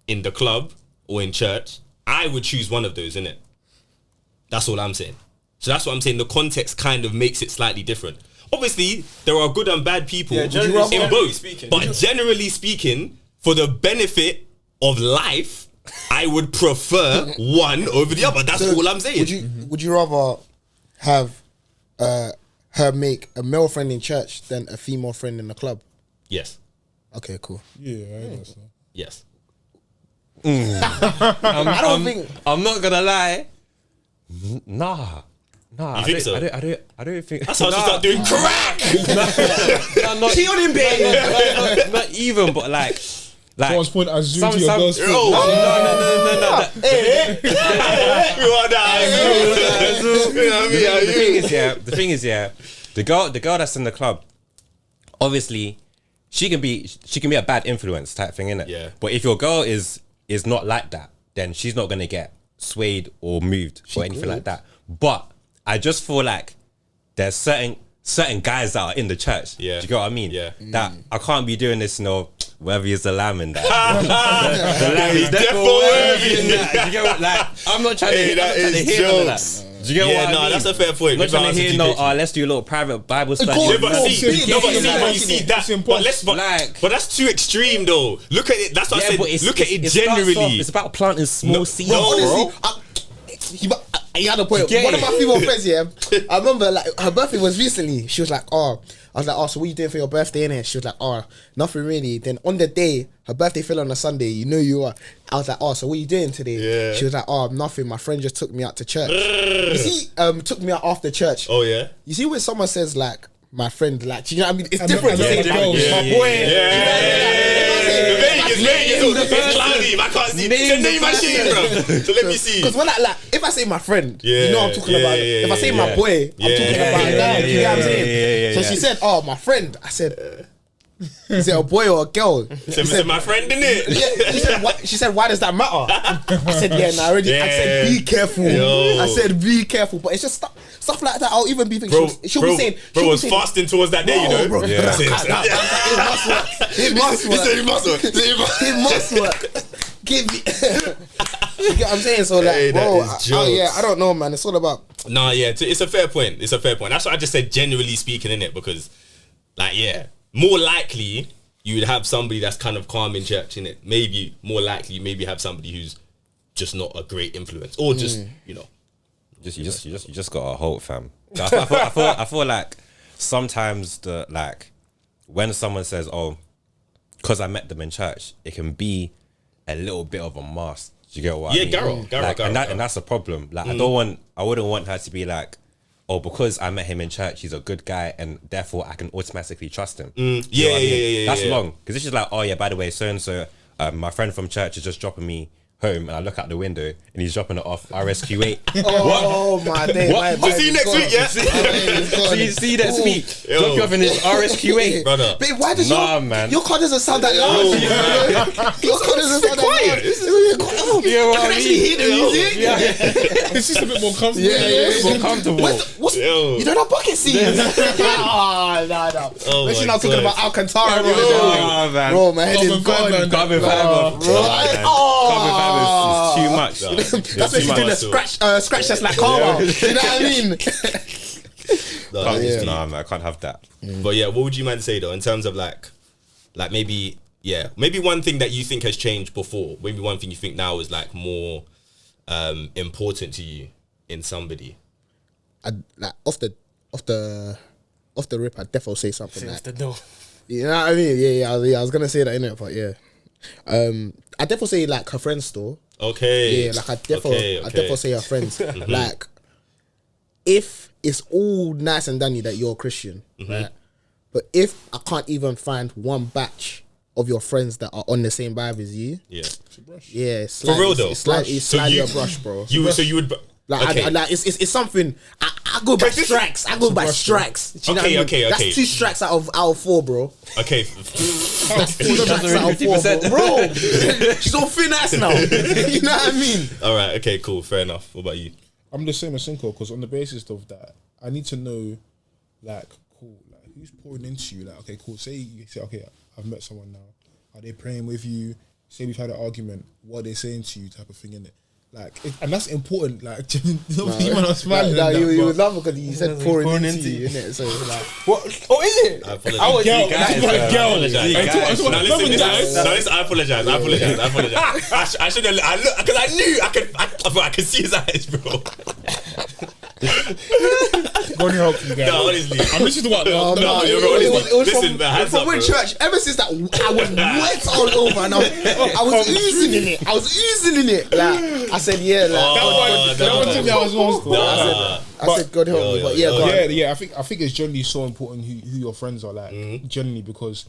in the club or in church, I would choose one of those, innit? That's all I'm saying. So that's what I'm saying. The context kind of makes it slightly different. Obviously, there are good and bad people in both. But generally speaking, for the benefit of life, I would prefer one over the other. That's all I'm saying. Would you rather have her make a male friend in church than a female friend in the club? Yes. Okay, cool. Yeah, I know so. Yes. I don't think. I'm not gonna lie. Nah. You think so? I don't think. That's how she start doing crack. She on him, baby. Not even, but like. Someone's point, I zoom to your some- girl's foot. No. The thing is, the girl that's in the club, obviously, she can be a bad influence type thing, innit? Yeah. But if your girl is not like that, then she's not gonna get swayed or moved or anything like that. But I just feel like there's certain guys that are in the church. Yeah. Do you get what I mean? Yeah. That I can't be doing this, whether he's the lamb and that. The lamb is definitely worthy in that. Do you get what? Like, I'm not trying to hear none of that. Do you get what I mean? that's a fair point. I'm not trying to hear let's do a little private Bible study. course, But you see that. But that's too extreme though. Look at it. That's what I said. Look at it generally. It's about planting small seeds, Honestly, bro. he had a point. Yeah. One of my female friends, I remember like her birthday was recently. She was like, I was like, so what are you doing for your birthday, innit? She was like, nothing really. Then on the day, her birthday fell on a Sunday, you are. I was like, so what are you doing today? Yeah. She was like, nothing. My friend just took me out to church. You see, took me out after church. Oh yeah. You see when someone says like, my friend, like, you know what I mean? It's And different to the- say and the like, girls. my boy. It's cloudy. I can't see. Name my shit, bro. So let me see. Because when if I say my friend, you know I'm talking about it. If I say my boy, I'm talking about that. You know what I'm saying? So she said, my friend. I said, Is it a boy or a girl? She said, my friend, innit? Yeah, she said, why does that matter? I said, yeah, nah, already. I said, be careful. Yo. I said, be careful. But it's just stuff like that. I'll even be thinking, she'll be saying, bro was fasting towards that day, you know? Bro, Yeah. it must work. It must work. Give me. You get what I'm saying? So like, Hey, bro, yeah, I don't know, man. It's all about. Nah, yeah, it's a fair point. It's a fair point. That's what I just said, generally speaking, innit? Because, like, yeah, more likely you would have somebody that's kind of calm in church, innit? Maybe more likely, maybe have somebody who's just not a great influence, or just you know, You just gotta hope, fam. I feel like sometimes when someone says, "Oh, because I met them in church," it can be a little bit of a mask. Do you get what I mean? Garrow. And that's a problem. Like I wouldn't want her to be like, "Oh, because I met him in church, he's a good guy, and therefore I can automatically trust him." Yeah. That's long, because it's just like, "Oh yeah, by the way, so and so, my friend from church is just dropping me home," and I look out the window and he's dropping it off RSQ8. Oh my day! What? We'll see you next week, yeah? See you next week. Drop you off in his RSQ8, brother. Babe, why does man. your car doesn't sound that loud? Your car doesn't sound that loud. Yeah, I can actually hear the music. It's just a bit more comfortable. Yeah. More comfortable. What's you don't have bucket seats? No. Oh We're my not talking God. about Alcantara, Oh, man. bro. My head is gone. Carbon fiber. Carbon fiber is too much. That's what you do the scratch test like Carl. You know what I mean? Nah, man, I can't have that. But yeah, what would you man say though in terms of like maybe one thing that you think has changed before, maybe one thing you think now is like more important to you in somebody? Like off the rip, I'd definitely say something like, the door. you know what I mean? Yeah. I was gonna say that innit, but yeah. I definitely say like her friends though. Okay. Yeah, like I definitely say her friends. Like, if it's all nice and dandy that you're a Christian, right? But if I can't even find one batch of your friends that are on the same vibe as you, yeah, For real though, it's slightly a brush, bro. You would. Like, okay. it's something. I go by strikes. I go by strikes. Do you know what I mean? Okay. That's 2 strikes out of 4, bro. Okay. That's 2 strikes out of 4, bro. She's on thin ass now. You know what I mean? All right. Okay. Cool. Fair enough. What about you? I'm the same as Cinco, because on the basis of that, I need to know, like, cool, like who's pouring into you. Like, okay, cool. Say you say, okay, I've met someone now. Are they praying with you? Say we've had an argument. What are they saying to you? Type of thing, innit? Like, and that's important. Like, you man are smiling. You would love it because you said pouring into you, innit? So it's like, What? Oh, is it? I apologize. I was Girl, I apologize. guys. I should have. I look because I knew I could see his eyes, bro. God help you guys. No, honestly. I'm listening to what? it was Listen, man, hands from up, when bro. church. Ever since that, I was wet all over, and I was oozing in it. I was oozing in it. Like I said, yeah. Like I said, God help me. But yeah, God. Yeah. I think it's generally so important who your friends are like. Generally, because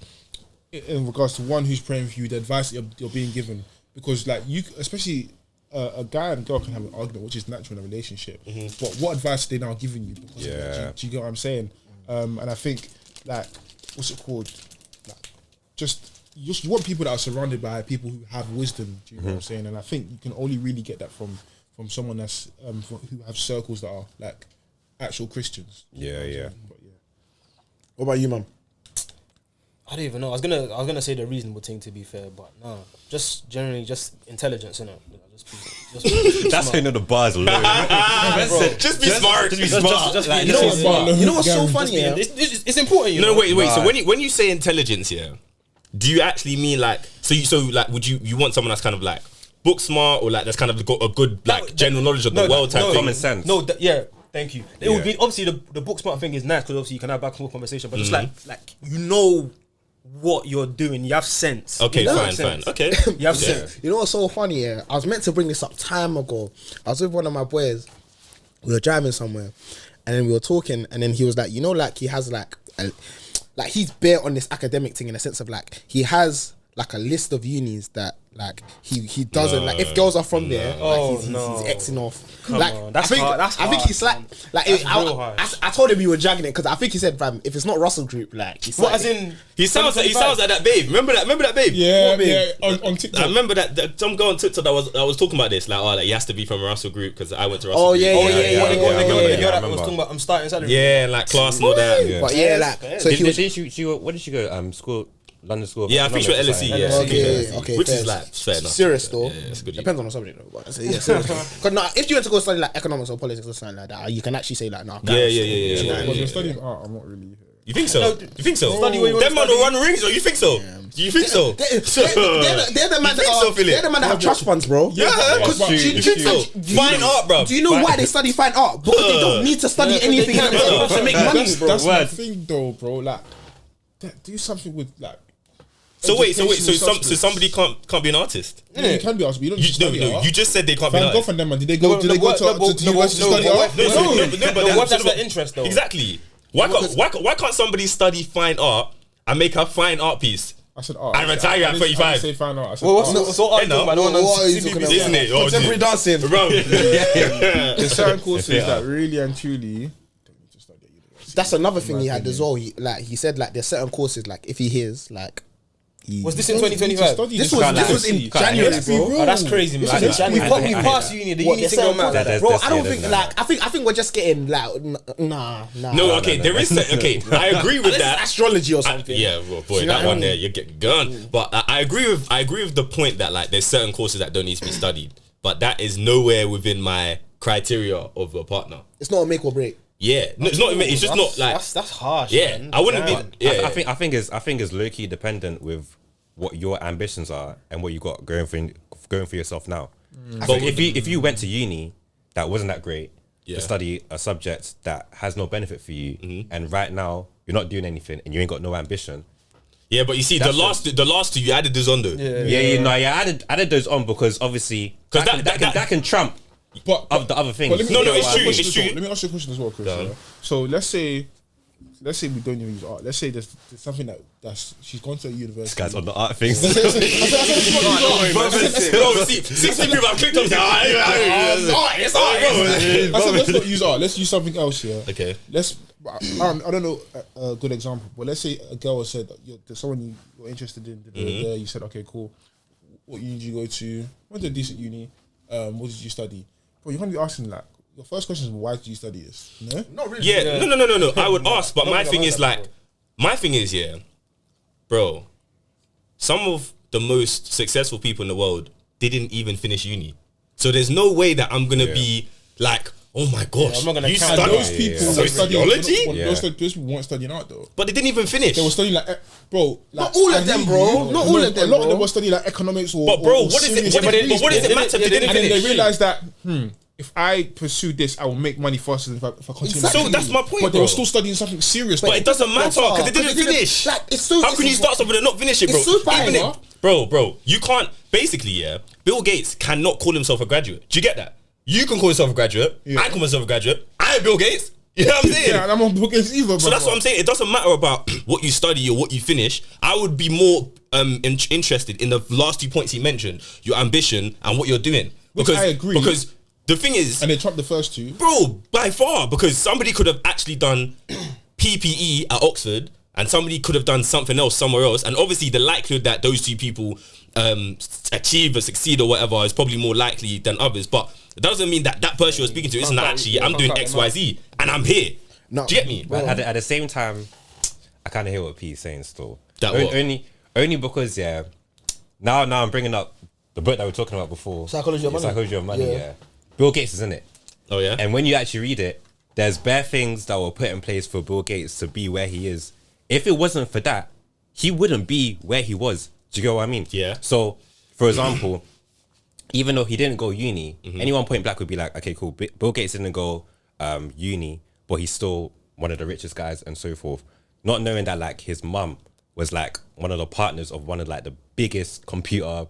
in regards to one who's praying for you, the advice that you're being given, because like you, especially. A guy and girl can have an argument, which is natural in a relationship. But what advice are they now giving you? Because of that? Do you get what I'm saying? And I think, like, what's it called? Like, you want people that are surrounded by people who have wisdom. Do you know what I'm saying? And I think you can only really get that from someone that's who have circles that are like actual Christians. Yeah. But yeah. What about you, man? I don't even know. I was gonna say the reasonable thing, to be fair, but no. Just generally, just intelligence, innit? That's how you know the bars low. Just be smart. You know what's so funny? Yeah? It's important. You know? Wait. So when you say intelligence, do you actually mean like would you want someone that's kind of like book smart, or like that's kind of got a good like general knowledge of the world type thing? Common sense. Thank you. It would be obviously the book smart thing is nice because obviously you can have back and forth conversation, but just like you know what you're doing, you have sense. Okay, fine. Okay, you have sense. You know what's so funny? Yeah, I was meant to bring this up time ago. I was with one of my boys. We were driving somewhere, and then we were talking, and then he was like, you know, like he has like he's bare on this academic thing in the sense of like he has like a list of unis that like he doesn't like if girls are from there. Like he's Xing off. That's hard. I think he's like I told him you were dragging it because I think he said, fam, if it's not Russell Group, like he's What like, as in? He sounds like that babe. Remember that babe? Yeah, on TikTok. I remember that some girl on TikTok that was talking about this, like, he has to be from a Russell Group because I went to Russell. The girl that I was talking about I'm starting salary. Yeah, like class and all that. But yeah, like so he was. Where did she go? School, London School. Yeah, I think she went LSE. Yeah, Okay, which fair. is like fair enough. Serious though. Yeah, it's good. Depends on the subject though. But yeah, serious. Because no, if you went to go study like economics or politics or something like that, you can actually say like, no. Yeah. But you're studying art, I'm not really. You think so? You think so? Study where you want Them to man study. will run rings, or you think so? You think so? They're the man that have trust funds, bro. Yeah, because you think so? Fine art, bro. Do you know why they study fine art? Because they don't need to study anything else to make money, bro. That's my thing, though, bro. Like, do something with like. So somebody can't be an artist. Yeah, you can be artist, but you don't just study art. You just said they can't be an Go artist. from them, man. Did they go to university to study art? No, What that's their interest though? Exactly. Why can't somebody study fine art and make a fine art piece? I said art. And retire at 35. I didn't say fine art. I said Well, art. what's art talking about? What are you talking about? Isn't it? Contemporary dancing. There's certain courses that really and truly don't need to study at university. That's another thing he had as well. He said like there's certain courses like if he hears like. Was this in 2025? This was in January, bro. Oh, that's crazy, man. We passed uni. The uni thing don't matter. Bro, I don't think like I think we're just getting like nah. No, okay, there is okay. I agree with that. Astrology or something. Yeah, well, boy, that one there you get gone. But I agree with the point that like there's certain courses that don't need to be studied, but that is nowhere within my criteria of a partner. It's not a make or break. Yeah, no, it's not. It's just not like that's harsh. Yeah, man. I wouldn't be. Yeah, I think it's low key dependent with what your ambitions are and what you got going for yourself now. But if you went to uni that wasn't that great to study a subject that has no benefit for you, and right now you're not doing anything and you ain't got no ambition. Yeah, but you see, the last two you added those on though. I added those on because obviously that can trump. But of the other things. It's true. Let me ask you a question as well, Chris. Yeah? So let's say we don't even use art. Let's say there's something that's she's gone to a university. This guy's on the art things. Bro, see, 60 people have clicked on it's art, I said let's not use art. Let's use something else here. Okay. I don't know a good example, but let's say a girl said that there's someone you're interested in. You said, okay, cool. What uni did you go to? Went to a decent uni. What did you study? But you're gonna be asking like your first question is why did you study this? No, not really. Yeah, no. I would ask, but my thing is bro. Some of the most successful people in the world didn't even finish uni, so there's no way that I'm gonna be like, oh my gosh, I'm not gonna you count study those people. sociology. Those people weren't studying art though. But they didn't even finish. They were studying like, bro. Like, not all of them, bro. Not all of them. A lot of them were studying like economics or. But bro, or what is it? serious What does it degrees, matter if they didn't and then finish? they realized that if I pursue this, I will make money faster than if I continue. Exactly. So that's my point, But they bro. were still studying something serious. But it doesn't matter because they didn't finish. Like it's so. How can you start something and not finish it, bro? It's super Even hard. bro, you can't. Basically, yeah, Bill Gates cannot call himself a graduate. Do you get that? You can call yourself a graduate. Yeah. I call myself a graduate. I am Bill Gates. You know what I'm saying? Yeah, and I'm on Bill Gates either, bro. So that's what I'm saying. It doesn't matter about what you study or what you finish. I would be more interested in the last 2 points he mentioned, your ambition and what you're doing. Which I agree. Because the thing is, And they trumped the first two. bro, by far, because somebody could have actually done PPE at Oxford and somebody could have done something else somewhere else. And obviously the likelihood that those two people achieve or succeed or whatever is probably more likely than others. But it doesn't mean that that person you're speaking to isn't actually, I'm doing X, Y, Z and I'm here. No. Do you get me? But at the same time, I kind of hear what P's saying still. That what? Only because now I'm bringing up the book that we were talking about before. Psychology of Money. Psychology of Money. Yeah. Yeah. Bill Gates is in it. Oh yeah. And when you actually read it, there's bare things that were put in place for Bill Gates to be where he is. If it wasn't for that, he wouldn't be where he was. Do you get what I mean? Yeah. So, for example, even though he didn't go uni, anyone point blank would be like, okay, cool. Bill Gates didn't go uni, but he's still one of the richest guys and so forth. Not knowing that like his mum was like one of the partners of one of like the biggest computer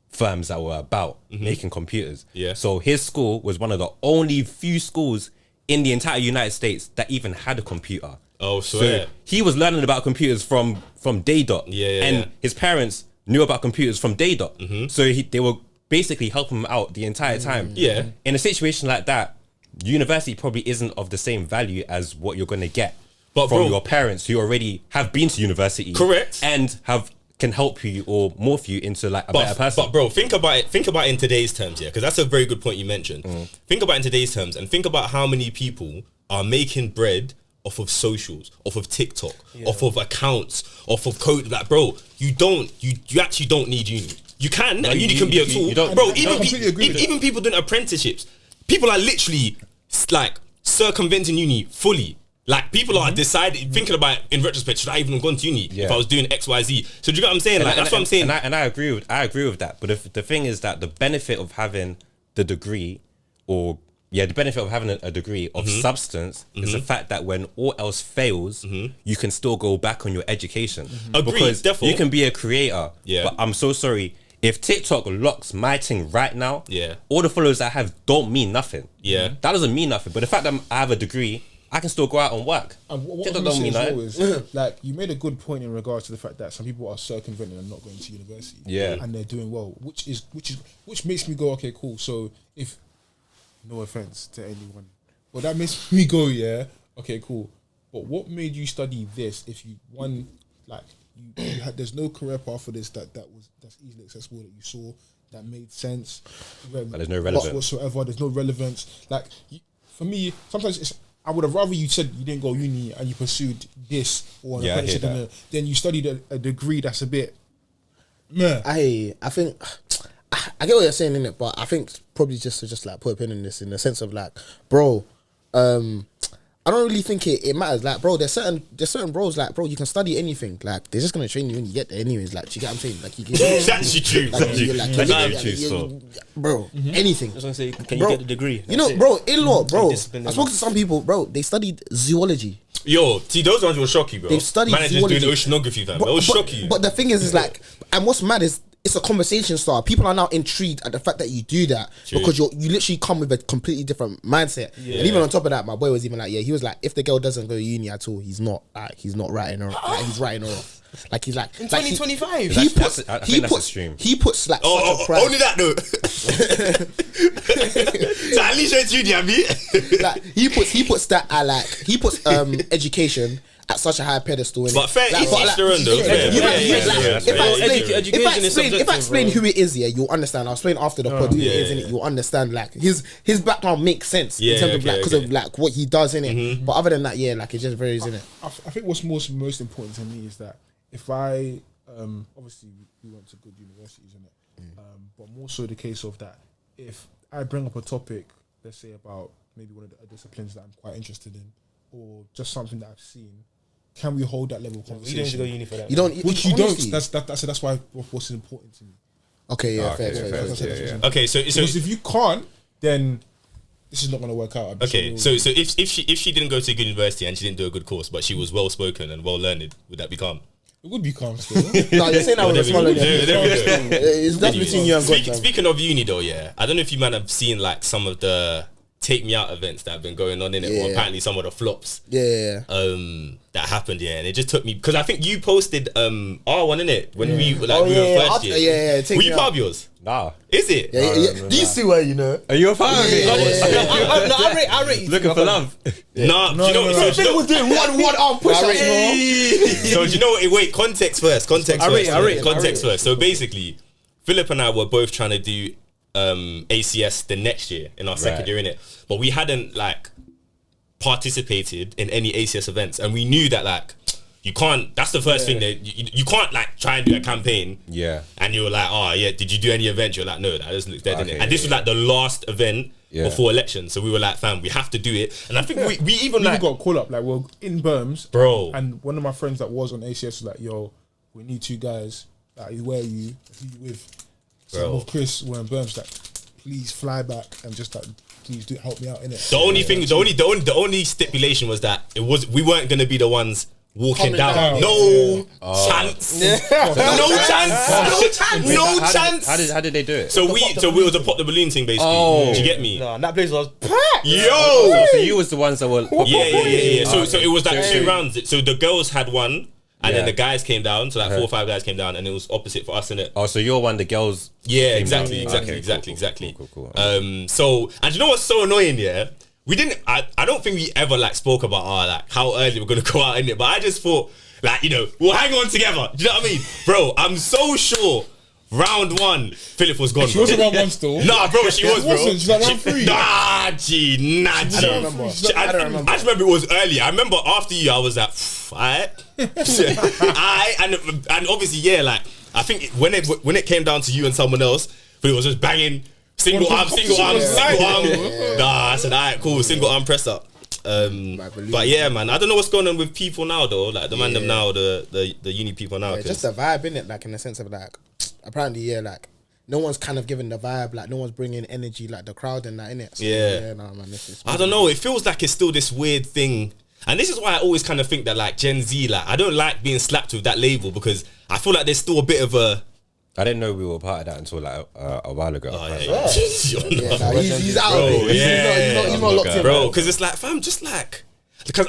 firms that were about making computers. Yeah. So his school was one of the only few schools in the entire United States that even had a computer. Oh, swear. So he was learning about computers from day dot. Yeah. And his parents knew about computers from day dot. So they were basically helping him out the entire time. Yeah. In a situation like that, university probably isn't of the same value as what you're going to get from your parents who already have been to university. Correct. And can help you or morph you into like a better person. But bro, think about it in today's terms, yeah, because that's a very good point you mentioned. Think about it in today's terms and think about how many people are making bread off of socials, off of TikTok, off of accounts, off of code. Like, bro, you actually don't need uni. You can, and uni can be a tool. Bro, even people doing apprenticeships, people are literally like circumventing uni fully. Like, people are thinking about, in retrospect, should I even have gone to uni if I was doing X, Y, Z? So do you get what I'm saying? Like, that's what I'm saying. And I agree with that. But the thing is that the benefit of having the degree, the benefit of having a degree of substance is the fact that when all else fails, you can still go back on your education. Agreed, definitely. You can be a creator. Yeah. But I'm so sorry. If TikTok locks my thing right now, all the followers I have don't mean nothing. Yeah. That doesn't mean nothing. But the fact that I have a degree, I can still go out and work. And what I'm saying is, like, you made a good point in regards to the fact that some people are circumventing and not going to university. Yeah. And they're doing well, which makes me go, okay, cool. So if, no offense to anyone, but that makes me go, yeah, okay, cool. But what made you study this if you there's no career path for this that's easily accessible that you saw that made sense. But there's no relevance whatsoever. There's no relevance. Like, for me, sometimes I would have rather you said you didn't go uni and you pursued this or an apprenticeship then you studied a degree that's a bit meh. I think I get what you're saying in it, but I think probably just to like put a pin in this in the sense of like, bro, I don't really think it matters. Like, bro, there's certain bros, like, bro, you can study anything. Like, they're just gonna train you when you get there anyways. Like, do you get what I'm saying? Like, you can. That's actually true. Bro, anything. I was gonna say, can you get the degree? You know, bro, I spoke to some people, bro. They studied zoology. Yo, see, those ones will shock you, bro. They've studied managers zoology. doing oceanography, fam. They'll shock you. But the thing is like, and what's mad is, it's a conversation starter. People are now intrigued at the fact that you do that because you literally come with a completely different mindset. Yeah. And even on top of that, my boy was even like, he was like, if the girl doesn't go to uni at all, he's not writing her off. Like, he's writing her off. Like, he's like, in 2025. He puts like oh, such a price. only that though. So at least you're at uni, Abby. Like, he puts education at such a high pedestal. But fair, each their own though. If I explain who it is, you'll understand. I'll explain after the pod who it is, innit? You'll understand. Like, his background makes sense in terms of like because of like what he does in it. But other than that, like, it just varies in it. I think what's most important to me is that if I obviously we went to good universities in it, but more so the case of that if I bring up a topic, let's say about maybe one of the disciplines that I'm quite interested in, or just something that I've seen. Can we hold that level of conversation? You don't need to go uni for that. You don't. Which you don't. That's why what's important to me. Okay, fair. Okay, so because if you can't, then this is not going to work out. Okay, so if she didn't go to a good university and she didn't do a good course, but she was well spoken and well learned, would that be calm? It would be calm still. No, you're saying that with a small. It's that's between you and God. Speaking of uni though, I don't know if you might have seen like some of the Take Me Out events that have been going on in it, or apparently some of the flops. That happened, and it just took me because I think you posted R1 in it when we were first year. Were you part of yours? Nah. Is it? Do you see where you know? Are you a fan of it? I rate. Looking for love. Nah, do you know what? So was doing one arm push up. So do you know what? Wait, context first. Context first. So basically, Philip and I were both trying to do ACS the next year in our second year in it, but we hadn't like participated in any ACS events, and we knew that like you can't. That's the first thing that you can't like try and do a campaign. And you were like, did you do any event? You're like, no, that doesn't look dead in it. And this was like the last event before election, so we were like, fam, we have to do it. And I think we even like got called up like we're in Berms, bro. And one of my friends that was on ACS was like, yo, we need 2 guys. Like, where are you? Who you with? So with Chris, we're in Berms. Like, please fly back and just like, please do help me out in it. The only stipulation was that we weren't gonna be the ones walking down. No chance. No chance. How did they do it? So we was a pop the balloon thing basically. Did you get me? No, that place was packed. Yo. So you was the ones that were. Yeah. So it was like 2 rounds. So the girls had one. And then the guys came down, so like 4 or 5 guys came down, and it was opposite for us, innit? Oh, so you're one, the girls. Yeah, came exactly, down. exactly, Okay, exactly, cool, exactly. Cool. So, and you know what's so annoying? Yeah, we didn't. I don't think we ever like spoke about like how early we're gonna go out in it. But I just thought, like, you know, we'll hang on together. Do you know what I mean, bro? I'm so sure. Round 1, Philip was gone. She wasn't round 1 still. Nah, bro, she was, bro. She's like round 3. Nah, G. I don't remember. I just remember it was early. I remember after you, I was like, alright. And obviously, yeah, like, I think when it came down to you and someone else, but it was just banging single arm. Nah, I said, alright, cool, single arm press up. But yeah, man, I don't know what's going on with people now though, like the Mandem now, the uni people now. Just the vibe, innit? Like in the sense of like, apparently, yeah, like no one's kind of giving the vibe, like no one's bringing energy, like the crowd and that, innit? So, nah, man, I don't know. It feels like it's still this weird thing, and this is why I always kind of think that like Gen Z, like I don't like being slapped with that label because I feel like there's still a bit of a. I didn't know we were part of that until like a while ago. Oh, yeah. He's out of it. He's not locked in, bro. Because it's like, fam, just like,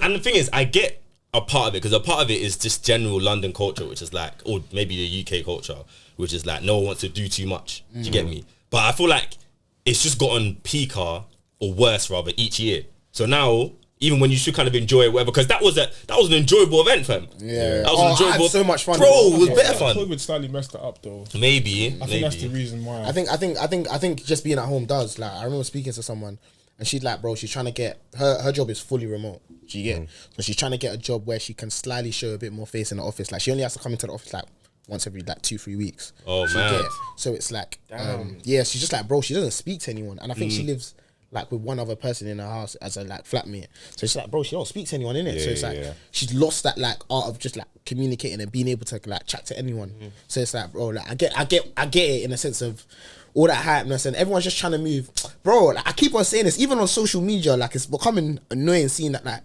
and the thing is, I get a part of it because a part of it is just general London culture, which is like, or maybe the UK culture, which is like no one wants to do too much. Do you get me? But I feel like it's just gotten peaker or worse rather each year. So now, even when you should kind of enjoy it, whatever, because that was an enjoyable event, fam. Yeah, that was enjoyable. I had so much fun, bro. It was better fun. COVID slightly messed it up though. Maybe. I think that's the reason why. I think just being at home does. Like I remember speaking to someone, and she's like, bro, she's trying to get her job is fully remote. Do you get? So she's trying to get a job where she can slightly show a bit more face in the office. Like she only has to come into the office like once every like 2-3 weeks. Oh man. So it's like, yeah, she's just like, bro, she doesn't speak to anyone, and I think she lives like with one other person in her house as a like flatmate. So she's like, bro, she don't speak to anyone in it. So it's like she's lost that like art of just like communicating and being able to like chat to anyone. So it's like, bro, like I get it in a sense of all that hypeness and everyone's just trying to move, bro. Like I keep on saying this, even on social media, like it's becoming annoying seeing that like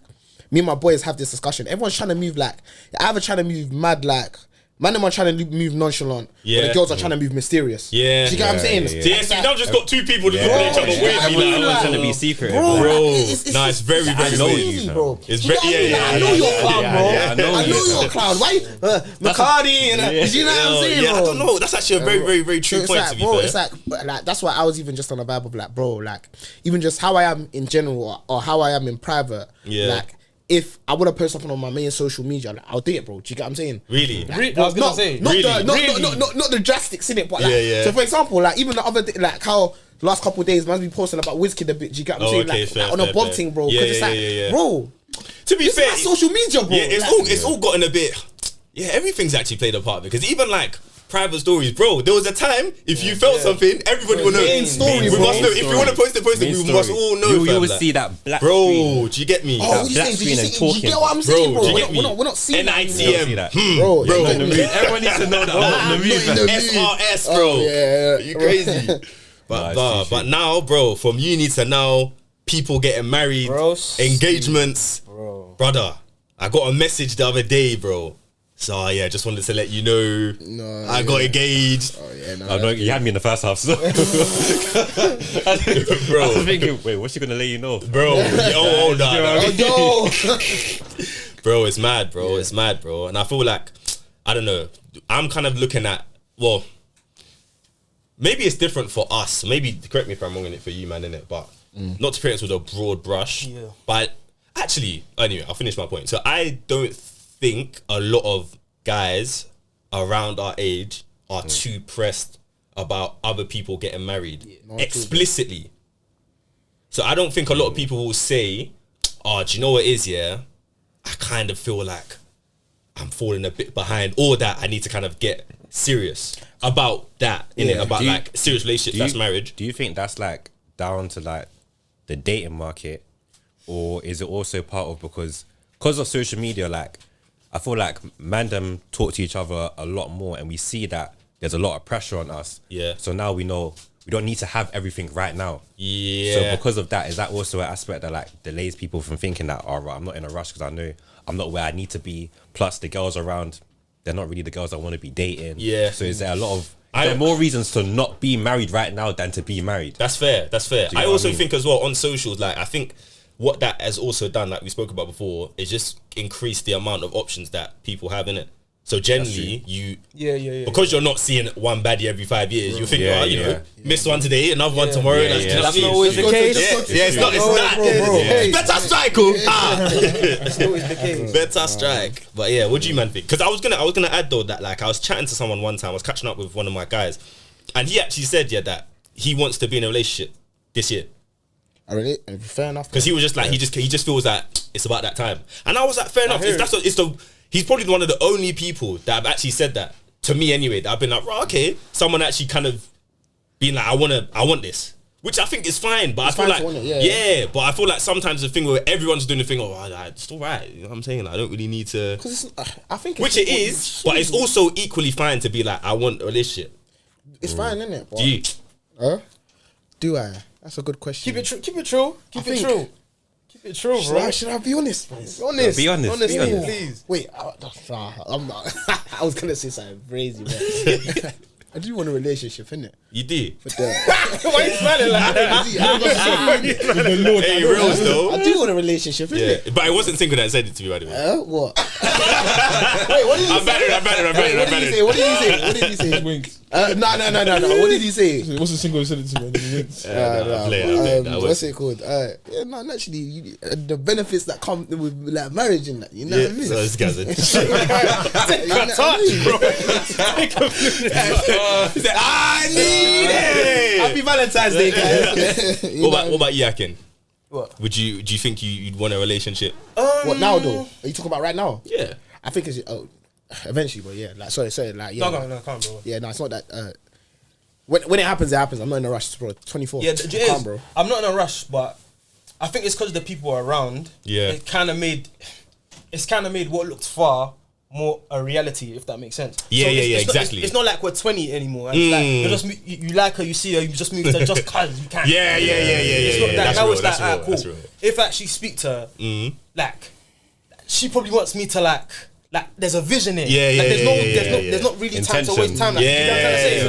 me and my boys have this discussion. Everyone's trying to move like either trying to move mad like. Man, them are trying to move nonchalant, but the girls are trying to move mysterious. Yeah. Do you get what I'm saying? Yeah, so you've just got two people looking at each other wavy. Everyone's trying to be secret, bro. Nah, it's very, very easy, bro. It's very, I know you're a clown, bro. I know you're a clown. Why, McCarty and you know what I'm saying? Yeah, I don't know. That's actually a very, very, very true point. To be fair, it's like that's why I was even just on a vibe of like, bro, like even just how I am in general or how I am in private, like. If I would have posted something on my main social media, like, I'll do it, bro. Do you get what I'm saying? Really? Like, I was gonna say, not the drastics in it, but like, so for example, like even the other day, like how last couple of days, man's been posting about WizKid a bit. Do you get what I'm saying? Okay, like, fair, on a bob thing, bro. Because it's like, bro. To be fair, like social media, bro. Yeah, it's all gotten a bit. Yeah, everything's actually played a part because even like. Private stories, bro. There was a time if you felt something, everybody will know. Main story, we bro. must know. If you want to post it. We must all know. You always see that black bro. Do you get me? Oh, that black screen and talking. You get what I'm saying, bro? Do you get me? We're not seeing NITM, bro. Everyone needs to know that I'm not in the mood. SRS, bro. You crazy? But now, bro, from uni to now, people getting married, engagements, brother. I got a message the other day, bro. So yeah, just wanted to let you know I got engaged. Oh yeah, you had me in the first half, so bro. I was thinking, wait, what's she gonna let you know, bro? Bro, it's mad, bro. It's mad, bro. And I feel like I don't know. I'm kind of looking at maybe it's different for us. Maybe correct me if I'm wrong in it for you, man, innit? But not to paint it with a broad brush. Yeah. But actually, anyway, I'll finish my point. So I don't think a lot of guys around our age are too pressed about other people getting married explicitly. So I don't think a lot of people will say, oh, do you know what it is, yeah? I kind of feel like I'm falling a bit behind or that I need to kind of get serious about that, about like serious relationships, that's marriage. Do you think that's like down to like the dating market, or is it also part of because of social media, like I feel like Mandem talk to each other a lot more and we see that there's a lot of pressure on us. Yeah. So now we know we don't need to have everything right now. Yeah. So because of that, is that also an aspect that like delays people from thinking that, all right, I'm not in a rush because I know I'm not where I need to be. Plus the girls around, they're not really the girls I want to be dating. Yeah. So is there a lot of, there are more reasons to not be married right now than to be married? That's fair. I also think as well on socials, like I think what that has also done, like we spoke about before, is just increase the amount of options that people have in it. So generally, you Yeah. because you're not seeing one baddie every 5 years, you think, you know, miss one today, another one tomorrow. That's not always the case. Yeah, it's not. It's not. Better strike, cool. That's not always the case. Better strike. But yeah, what do you man think? Because I was gonna add though that like I was chatting to someone one time. I was catching up with one of my guys, and he actually said that he wants to be in a relationship this year. I really fair enough. Because he was just like he just feels that it's about that time, and I was like, fair enough. He's probably one of the only people that have actually said that to me anyway. That I've been like, right, okay, someone actually kind of being like, I want this, which I think is fine. But I feel like, but I feel like sometimes the thing where everyone's doing the thing, it's all right. You know what I'm saying? Like, I don't really need to. Because I think, which it is, but it's also equally fine to be like, I want a relationship. It's fine, isn't it? Do you? Do I? That's a good question. Keep it true. Keep it true, bro. Should I be honest? Be honest. Please. Wait, I'm not. I was gonna say something crazy, man. I do want a relationship, innit? You do? But Why are you smiling like that? Hey, real though. I do want a relationship, innit? Yeah, but it wasn't Single that said it to me, by the way. What? Wait, what did you I'm better. What did he say? Winks. No. What did he say? It wasn't Single who said it to me. And he winks. I played. What's it called? Naturally, the benefits that come with like marriage and that, you know what I mean? So this guy's a I need it. Happy Valentine's Day, guys. What about you, Akin? What? Do you think you'd want a relationship? What now, though? Are you talking about right now? Yeah. I think it's eventually, but yeah, like sorry, like yeah. No, come, bro. Yeah, no, it's not that. When it happens, it happens. I'm not in a rush, bro. 24. Yeah, Calm, bro. I'm not in a rush, but I think it's because the people around. Yeah. It's kind of made what looked far more a reality, if that makes sense. Exactly. It's not like we're 20 anymore. And it's like you're just you like her, you see her, you just move to just cause you can. Yeah. That was like, real, cool. that's real. If I actually speak to her, like she probably wants me to like there's a vision in. There's not really time to waste time. Like, you know what I'm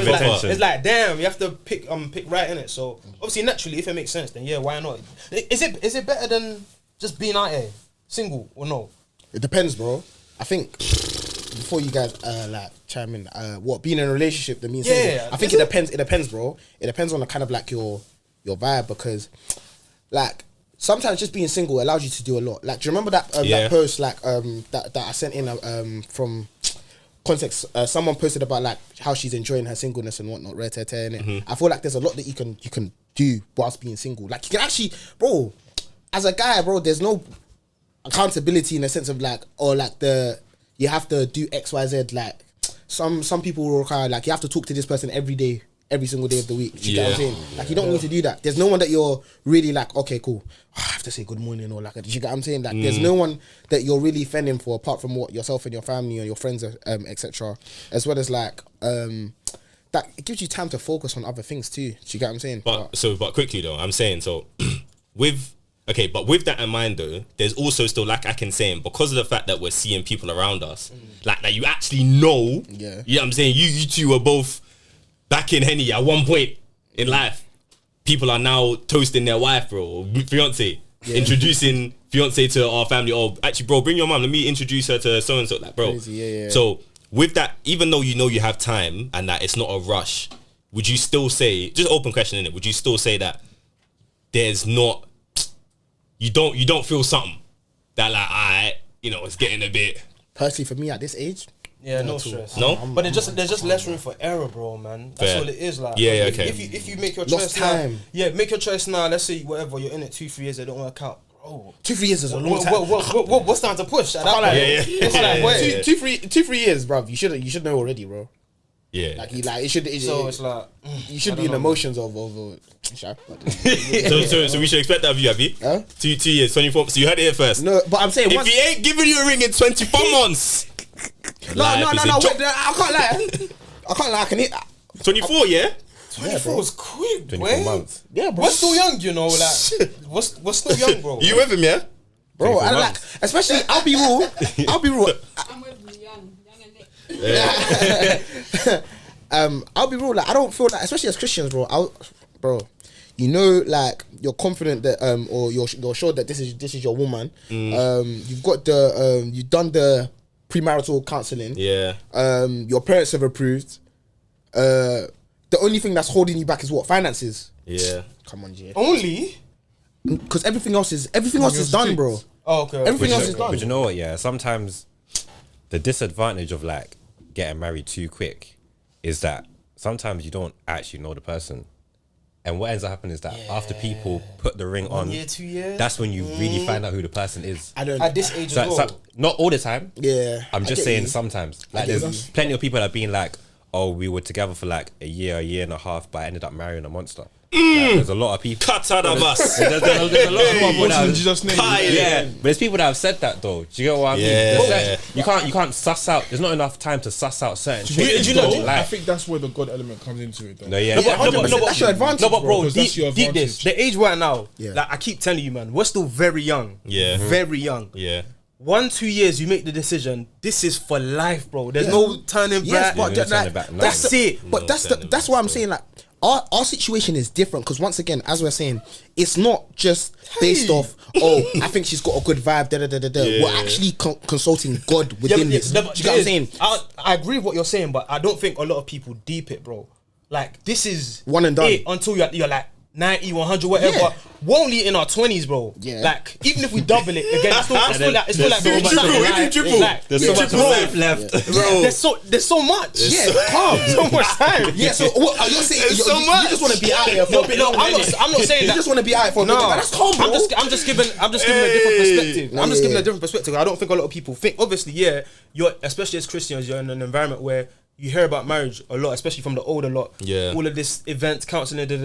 trying to say? So it's like damn, you have to pick right in it. So obviously naturally, if it makes sense, then yeah, why not? Is it better than just being out here single or no? It depends, bro. I think before you guys like chime in, what being in a relationship that means single. I think it depends. It depends, bro. It depends on the kind of like your vibe, because like sometimes just being single allows you to do a lot. Like, do you remember that that post like that I sent in from context? Someone posted about like how she's enjoying her singleness and whatnot. I feel like there's a lot that you can do whilst being single. Like you can actually, bro, as a guy, bro, there's no accountability in the sense of like, or like you have to do XYZ. Like some people will require like you have to talk to this person every day, every single day of the week. You get what I'm saying? Like you don't need to do that. There's no one that you're really like, okay, cool, I have to say good morning or like, you get what I'm saying? Like there's no one that you're really fending for apart from what yourself and your family or your friends, etc. As well as like that it gives you time to focus on other things too. Do you get what I'm saying? But quickly though, I'm saying so with that in mind though, there's also still like I can say, because of the fact that we're seeing people around us, like that you actually know. Yeah. You know what I'm saying? You two were both back in Henny at one point in life. People are now toasting their wife, bro, or fiance, introducing fiance to our family. Oh, actually, bro, bring your mom. Let me introduce her to so and so. Like, bro. Crazy, So with that, even though you know you have time and that it's not a rush, would you still say, just open question in it, would you still say that there's not, you don't feel something that like, it's getting a bit. Personally, for me at this age, no stress. No, but there's just less room for error, bro, man. That's all it is. Like, okay. If you make your Lost choice time. now, make your choice now. Let's say whatever you're in it 2-3 years, it don't work out, bro. 2-3 years is a long time. What's time to push? At that point? It's like, wait, 2-3 years, bro. You should know already, bro. Yeah. Like it should. So it's like you should be in emotions of. So we should expect that of you, Abby. Huh? 2 years, 24. So you heard it here first. No, but I'm saying if he ain't giving you a ring in 24 months. No. Wait, I can't lie. I can hit that. 24, yeah. 24 was quick, 24 months. Yeah, bro. We're still young, like we're still young, bro. You with him, yeah? Bro, I like, especially. I'll be real. I'm with young and Nick. I'll be real. Like I don't feel like, especially as Christians, bro. Like you're confident that or you're sure that this is your woman. You've got you've done the premarital counselling. Yeah. Your parents have approved. The only thing that's holding you back is what? Finances. Yeah. Come on, Jay. Only? Because everything else is done, bro. Oh, okay. Everything else is done. But you know what? Yeah, sometimes the disadvantage of like getting married too quick is that sometimes you don't actually know the person, and what ends up happening is that after people put the ring 1 on, year, 2 years. that's when you really find out who the person is. I don't. At this age as well. Not all the time. Yeah. I'm I just get saying you. sometimes. Like get there's you. plenty of people that have been like, oh, we were together for like a year and a half, but I ended up marrying a monster. Like, there's a lot of people. Cut out of us. There's a lot of people that in Jesus' name. yeah, but there's people that have said that though. Do you get what I mean? Yeah. There's you can't suss out. There's not enough time to suss out certain Do traits. you know? Like, I think that's where the God element comes into it. Though. no, yeah, No, yeah. but- no, but- That's your advantage. No, but bro, Because that's your deep this. advantage. The age we're at now, Yeah. like I keep telling you, man, we're still very young. Yeah. Very young. Yeah. 1-2 years, you make the decision. This is for life, bro. There's no turning Yes, back. but Yeah, that- turn it back. that's That's it. But that's why I'm saying like our situation is different because once again, as we're saying, it's not just based off. Oh, I think she's got a good vibe. Da da da da da. Yeah. We're actually consulting God within this. Do you get what I'm saying? I agree with what you're saying, but I don't think a lot of people deep it, bro. Like this is One and done. it until you're like 90, 100, whatever. Yeah. We're only in our 20s, bro. Yeah. Like even if we double it again, it's still like Triple. like, There's so much life left. Bro. there's so much. Yeah, calm. So much time. Yeah, so what are you saying? It's so much. You just want to be out here for a bit. No, I'm not saying You that. just want to be out here for a bit. No, That's calm, bro. I'm just giving a different perspective. No, I'm just yeah, giving yeah. a different perspective. I don't think a lot of people think. Obviously, yeah, you're especially as Christians, you're in an environment where you hear about marriage a lot, especially from the older lot. Yeah. All of this events, counseling, you're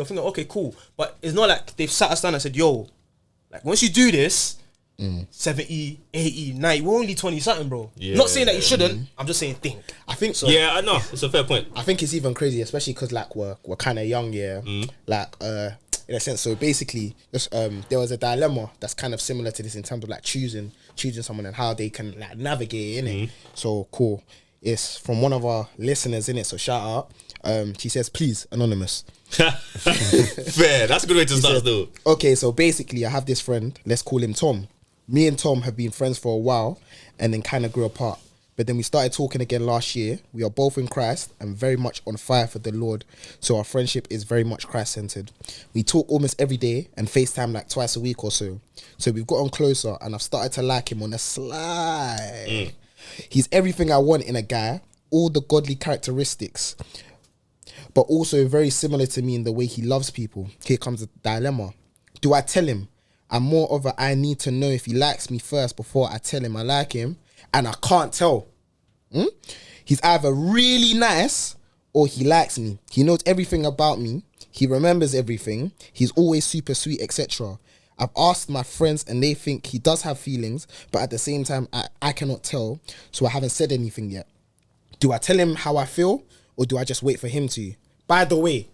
thinking, okay, cool, but it's not like they've sat us down and said, yo, like once you do this. 70, 80, 90, we're only 20 something, bro. Yeah. Not saying that you shouldn't. I'm just saying think. I think so. Yeah, I know. It's a fair point. I think it's even crazy, especially because like we're kind of young, yeah. Like in a sense. So basically, just there was a dilemma that's kind of similar to this in terms of like choosing someone and how they can like navigate in it. So cool. It's from one of our listeners in it. So shout out. She says, please, anonymous. Fair. That's a good way to start, though. Okay, so basically, I have this friend. Let's call him Tom. Me and Tom have been friends for a while, and then kind of grew apart. But then we started talking again last year. We are both in Christ and very much on fire for the Lord. So our friendship is very much Christ-centered. We talk almost every day and FaceTime like twice a week or so. So we've gotten closer and I've started to like him on the slide. He's everything I want in a guy, all the godly characteristics, but also very similar to me in the way he loves people. Here comes the dilemma. Do I tell him? I'm more of a I need to know if he likes me first before I tell him I like him, and I can't tell. He's either really nice or he likes me. He knows everything about me. He remembers everything. He's always super sweet, etc. I've asked my friends and they think he does have feelings, but at the same time, I cannot tell, so I haven't said anything yet. Do I tell him how I feel or do I just wait for him to? By the way,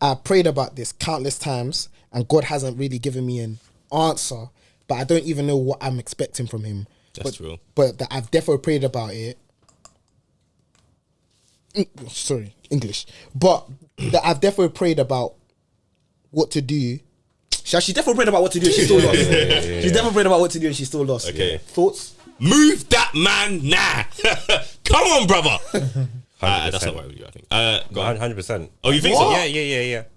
I prayed about this countless times and God hasn't really given me an answer, but I don't even know what I'm expecting from him. That's true. But that I've definitely prayed about it. Sorry, English. But that I've definitely prayed about what to do. She's definitely prayed about what to do and she's still lost. She's definitely prayed about what to do and she's still lost. Okay. Thoughts? Move that man now. Come on, brother. That's not what I would do, I think. Go on. 100%. Oh, you think so?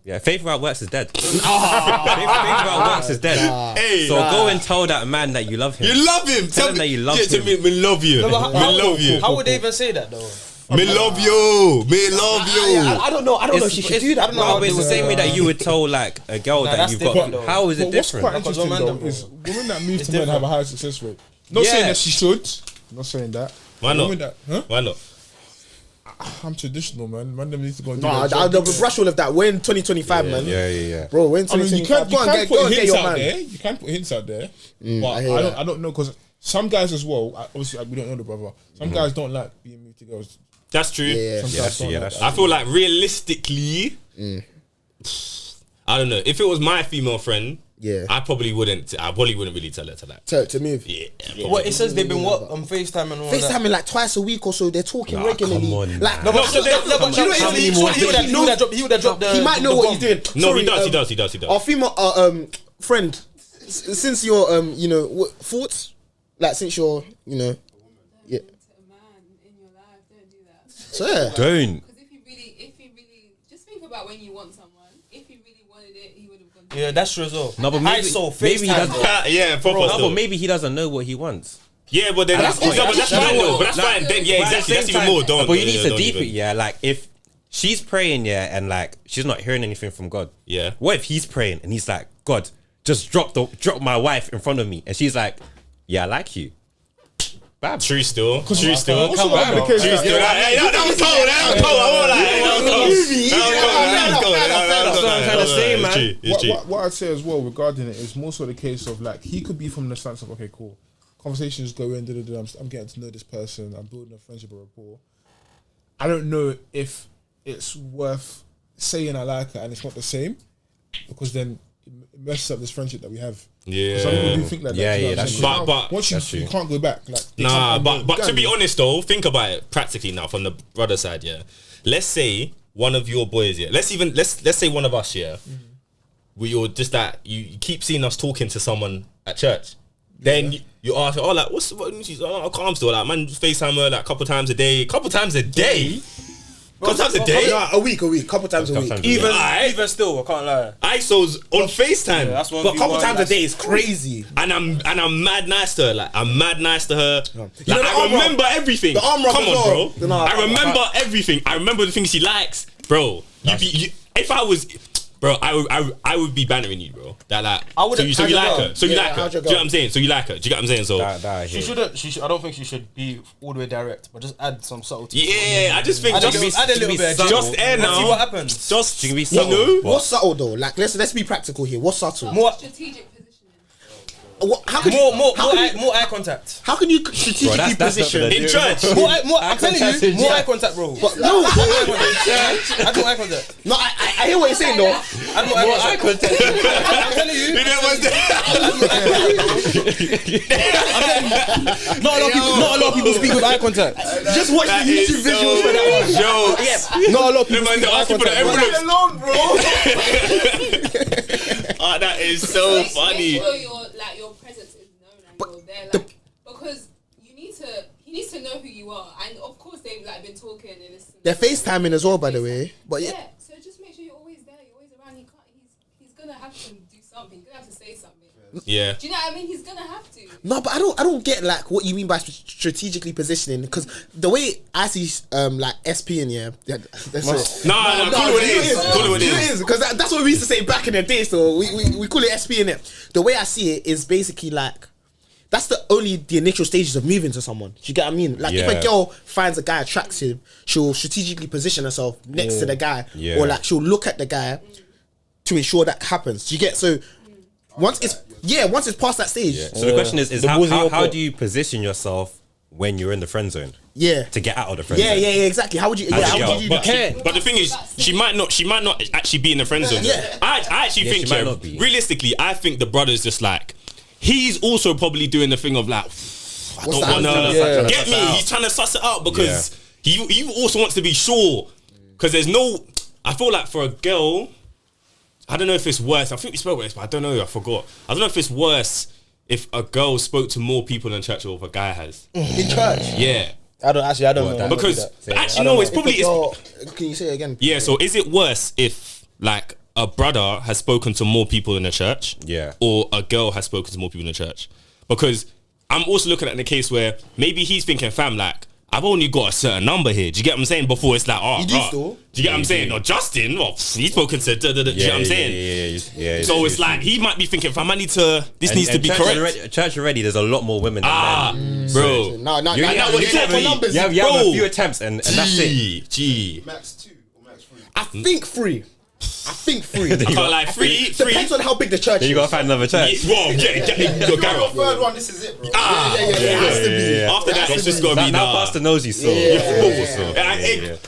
Yeah. Faith without works is dead. Faith without works is dead. Hey, So go and tell that man that you love him. you love him. Tell him that you love Yeah, him. Me love you. No, but Me love you. How would they even say that though? Me love you. Me love you. I don't know. I don't know if she should do that. No, but it's the same way that you would tell like a girl Nah, that that's you've got. different, though. How is it But what's different? quite interesting Because though Mandem, is bro. women that move It's to men have different. a higher success rate. Not Yeah. saying that she should. Not saying that. Why not? Women that, Why not? I'm traditional, man. Man, them need to go and do No, their job. I'll brush all of that. We're in 2025, man. Yeah. Bro, we're in I mean, you 2025. can't put get hints your out man. there. You can put hints out there. But I hear that. I don't know because some guys as well. Obviously, we don't know the brother. Some guys don't like being moved to girls. That's true. Yeah. Some Yeah, guys that's don't yeah, like that's that. I feel like realistically, I don't know. If it was my female friend, Yeah. I probably wouldn't really tell her to that. To move. Yeah. What it says they've been what on FaceTime and all that. FaceTiming like twice a week or so. They're talking Nah, regularly. come on, Like, man. No, but do you know how many what more? it is? He would have dropped the. He might know what he's doing. No, Sorry, he does. He does. Our female friend, since you're thoughts, like since you're Yeah. To a man in your life, don't do that. Swear. Don't. Because if he really, just think about when you want someone. If he really wanted it, he would have gone. Yeah, that's true as well. No, but maybe he doesn't. Yeah, proper. No, but maybe he doesn't know what he wants. Yeah, but then that's fine though. But that's fine. Then yeah, exactly. That's even more. Don't. But you need to don't deep it. even. Yeah, like if she's praying, yeah, and like she's not hearing anything from God. Yeah. What if he's praying and he's like, God, just drop my wife in front of me, and she's like, yeah, I like you. Bam. True still. True still. Also, True still. That was cold. That was cold. I won't lie. That's what I'm trying to say, man. What I'd say as well regarding it is more so the case of like he could be from the stance of okay, cool, conversations go in, I'm getting to know this person, I'm building a friendship or rapport. I don't know if it's worth saying I like her and it's not the same, because then it messes up this friendship that we have. Yeah. Some people do think like that. Yeah, you know yeah, what I'm that's saying? true. Now, But once you can't go back. Like Nah, but to be honest. honest though, think about it practically now from the brother side. Yeah, let's say one of your boys. Yeah, let's say one of us. Yeah, we all just that you keep seeing us talking to someone at church. Then you ask her, oh, like what? She's calm still. Like man, FaceTime her like a couple times a day. Couple times a day. Couple times a day. Nah, a week, couple times a week. Even still, I can't lie. ISO's on FaceTime. Yeah, that's one But a couple v1, times a that's- day is crazy. And I'm mad nice to her. Like I'm mad nice to her. You Like, know the I arm remember rub? everything. The arm rub Come as on, well. bro. No, I remember everything. I remember the things she likes, bro. If I was, bro, I would be bantering you, bro. That like, I would. so you like her. So you Yeah, like her. how'd Do you you know go? what I'm saying? So you like her. Do you get what I'm saying? So She shouldn't. I don't think she should be all the way direct, but just add some subtlety. yeah, I just think Add a little bit. just air and see now. what happens. Just She can be you subtle. know. What's subtle though? Like let's be practical here. What's subtle? More Strategic positioning. How can you, more eye contact. how can you strategically Bro, that's position? the- In church. I'm telling you, more eye contact, bro. But no, I do eye contact. no, I hear what you're saying though. I do eye contact. I'm telling you. You know what's Not a lot of people speak with eye contact. Just watch the YouTube visuals for that one. Yo, Not a lot of people man, speak with eye ask you for the contact. envelope. Alone, bro. Oh, that is so Make funny. sure your presence is known and you're there, because he needs to know who you are, and of course they've like been talking and this. They're FaceTiming as well, by the way. But yeah, So just make sure you're always there, you're always around. He's gonna have to do something. He's gonna have to say something. Yeah. Do you know what I mean? He's gonna have to. no, but I don't get like what you mean by strategically positioning, because the way I see like SP in that's it. No, call it what it is. Call it what it is. Because that's what we used to say back in the day. So we call it SP in it. The way I see it is basically like that's the initial stages of moving to someone. Do you get what I mean? Like if Yeah. a girl finds a guy attractive, she'll strategically position herself next to the guy, Yeah. or like she'll look at the guy to ensure that happens. Do you get so? Once it's past that stage, So the question is The ball's in your how court. do you position yourself when you're in the friend zone yeah, to get out of the friend yeah, zone? yeah, exactly. How would you? How'd Yeah, you how go? would you? But the thing is, she might not actually be in the friend zone. Yeah. I actually Yeah, think, she might not be. realistically, I think the brother's just like, he's also probably doing the thing of like, I don't that? want Yeah. to get me. He's trying to suss it out because he also wants to be sure. Because there's no, I feel like for a girl, I don't know if it's worse. I think we spoke about this, but I don't know. I forgot. I don't know if it's worse if a girl spoke to more people in church or if a guy has. In church. Yeah. I don't know. Because actually, no, it's probably. Can you say it again? Yeah, so is it worse if like a brother has spoken to more people in the church? Yeah. Or a girl has spoken to more people in the church? Because I'm also looking at in a case where maybe he's thinking, fam, like, I've only got a certain number here. Do you get what I'm saying? Before it's like, oh, You do still. do you get what I'm saying? No, Justin, well, he's spoken to, do you know what I'm saying? Yeah. So it's like, he might be thinking, fam, I need to, this needs to be correct. Church already, there's a lot more women than men. Bro. No, You have what you talk for numbers. you have Bro. a few attempts and that's it. Gee. Max 2 or max 3. I think three. I can't like three. Depends on how big the church Then is. you gotta find another church. Well, yeah, Gareth. Third one, this is it, bro. It has to be. After that, it's just gotta be Now nah. Pastor knows you, so Again,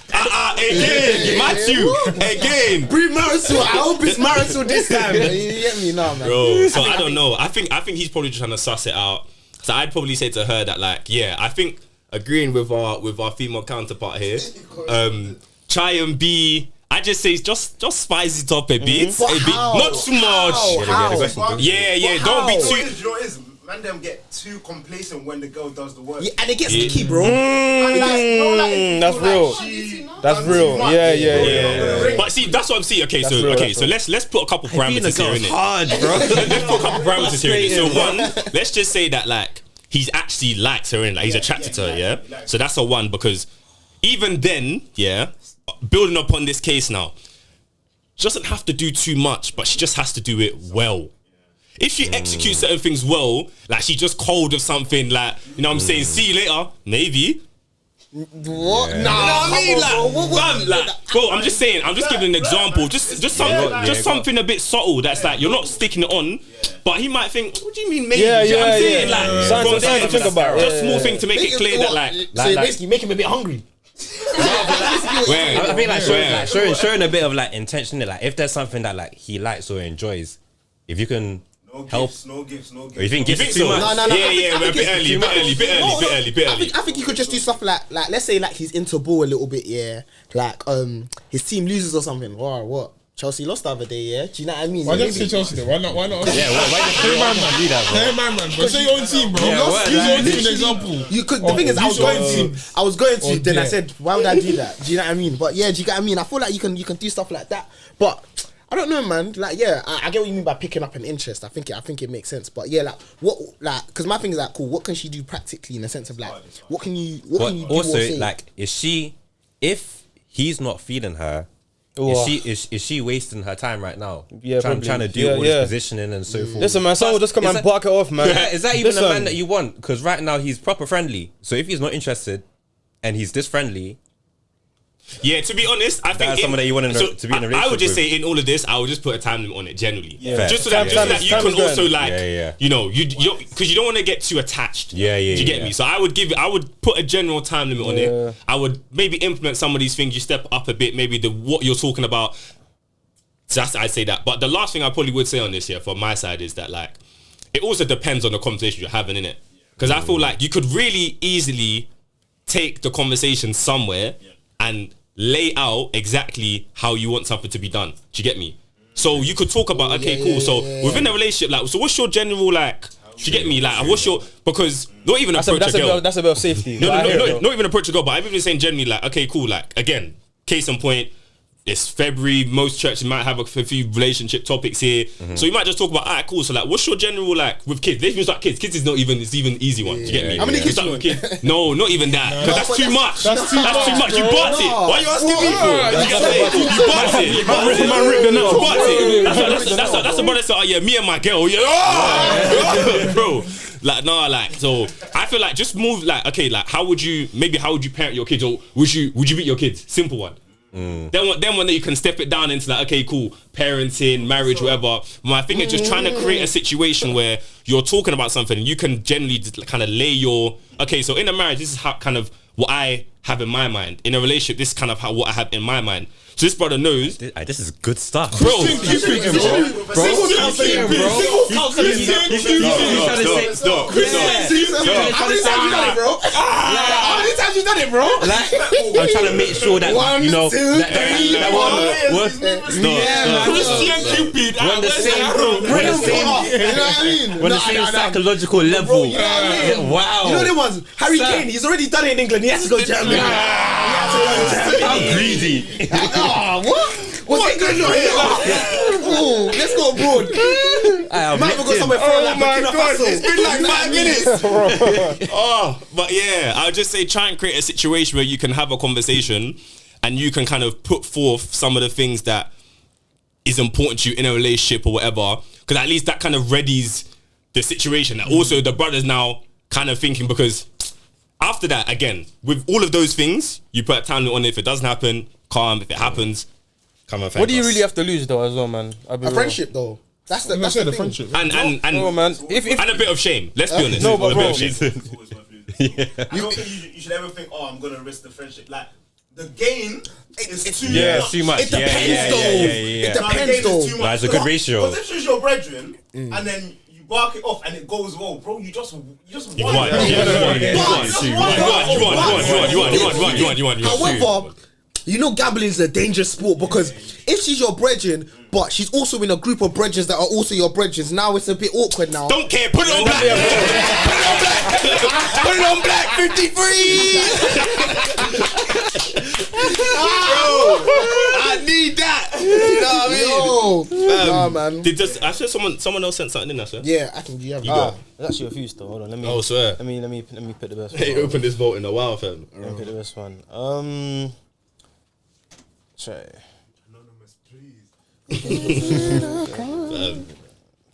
Matthew, again, Pre-marital. I hope it's marital this time. You get me now, man. bro. So I don't know. I think he's probably just trying to suss it out. So I'd probably say to her that, like, yeah, I think agreeing with our female counterpart here, try and be. I just say just spice it up a bit, But how? not too much. How? Yeah, But don't be how? too. You know what it is? Mandem get too complacent when the girl does the work. Yeah, and it gets icky, bro. That's real. That's real. Yeah. But see, that's what I'm seeing. Okay, so let's put a couple parameters here in it. Hard, bro. Let's put a couple parameters here in it. So one, let's just say that like he's actually likes her in, like he's attracted to her. Yeah. So that's a one, because even then, building upon this case now, she doesn't have to do too much, but she just has to do it well. If she executes certain things well, like she just cold of something, like, you know what I'm saying, see you later, maybe. What? Yeah. Nah, you know what I mean? Bro, I'm just saying, I'm just giving an example. Just something a bit subtle that's like, you're not sticking it on, but he might think, what do you mean maybe? Yeah, you know what I'm saying? Something to think about. Just small thing to make it clear that like... So basically make him a bit hungry. I think like showing a bit of like intention, like if there's something that like he likes or enjoys, if you can help. No gifts. Or you think gifts too much? No. Yeah, a bit early. I think you could just do stuff like let's say like he's into ball a little bit, yeah. Like his team loses or something. Or what? Chelsea lost the other day, yeah. Do you know what I mean? Why don't you say Chelsea then? Why not? Yeah, why not do that, bro? Hey man, bro. Say your own team, bro. Use your own team as an example. You could. The thing is, I was going to. Then I said, why would I do that? Do you know what I mean? But yeah, do you get what I mean? I feel like you can do stuff like that. But I don't know, man. Like, yeah, I get what you mean by picking up an interest. I think it makes sense. But yeah, because my thing is like, cool. What can she do practically in the sense of like, what can you do? Also, like, if he's not feeding her, is she wasting her time right now? Yeah, trying to do all this positioning and so forth. Listen, man, someone will just come and bark it off, man. Is that even a man that you want? Because right now he's proper friendly. So if he's not interested and he's this friendly. Yeah, to be honest, I think someone that you want to be in a relationship. I would just say in all of this, I would just put a time limit on it generally. Yeah. Just so that you can also like, you know, you because you don't want to get too attached. Do you get me? So I would put a general time limit on it. I would maybe implement some of these things. You step up a bit, maybe what you're talking about. So I'd say that. But the last thing I probably would say on this here from my side is that like, it also depends on the conversation you're having, innit? Because I feel like you could really easily take the conversation somewhere and lay out exactly how you want something to be done. Do you get me? So you could talk about, cool. So within a relationship, like, so what's your general like? Do you get me? Like, what's your, because not even approach a girl. That's a bit of safety. No, not even approach a girl. But I'm even saying generally, like, okay, cool. Like, again, case in point. It's February. Most churches might have a few relationship topics here, so you might just talk about, alright, cool. So like, what's your general like with kids? Let's even start kids. Kids is not even easy one. Do you get me? How many kids? Kids? No, not even that. Because that's too much. That's too much. You bought it. Why are you asking me for? You bought it. That's a brother. So yeah, me and my girl. Yeah, bro. Like so I feel like just move like, okay, like how would you parent your kids, or would you beat your kids? Simple one. Then one that you can step it down into like, okay, cool, parenting, marriage, whatever. My thing is just trying to create a situation where you're talking about something and you can generally just kind of lay your, okay, so in a marriage, this is how kind of what I have in my mind. In a relationship, this is kind of what I have in my mind. So this brother knows. This is good stuff, bro. How many times you done it, bro? I'm trying to make sure that you know we're on the same psychological level. Wow. You know the ones. Harry Kane. He's already done it in England. He has to go to Germany. How greedy. What? What's it going on here? Let's go abroad. Might go somewhere for like Burkina Faso. It's been like 5 minutes. But yeah, I'll just say try and create a situation where you can have a conversation and you can kind of put forth some of the things that is important to you in a relationship or whatever. Because at least that kind of readies the situation. That also the brother's now kind of thinking, because after that, again, with all of those things, you put a time limit on it. If it doesn't happen, calm. If it happens, come and thank us. What do you really have to lose though as well, man? A friendship though. That's the friendship. And man. And a bit of shame. Let's be honest. No, but bro. I don't think you should ever think, oh, I'm gonna risk the friendship. Like, the gain is too much. It depends though. It depends though. That's a good ratio. Because if she's your brethren and then you bark it off and it goes well, bro, you just won. You won. However, you know gambling is a dangerous sport because if she's your brethren, but she's also in a group of brethren that are also your brethren, now it's a bit awkward now. Don't care. Put it on black. Put it on black. 53. Bro, I need that. You know what I mean? Nah, man. I said someone else sent something in there, sir. Yeah, I can. You have. There's actually a few still. Hold on. Let me. Oh, swear. Let me put the best. Hey, open this vote in a while, fam. Let me put the best one. Try.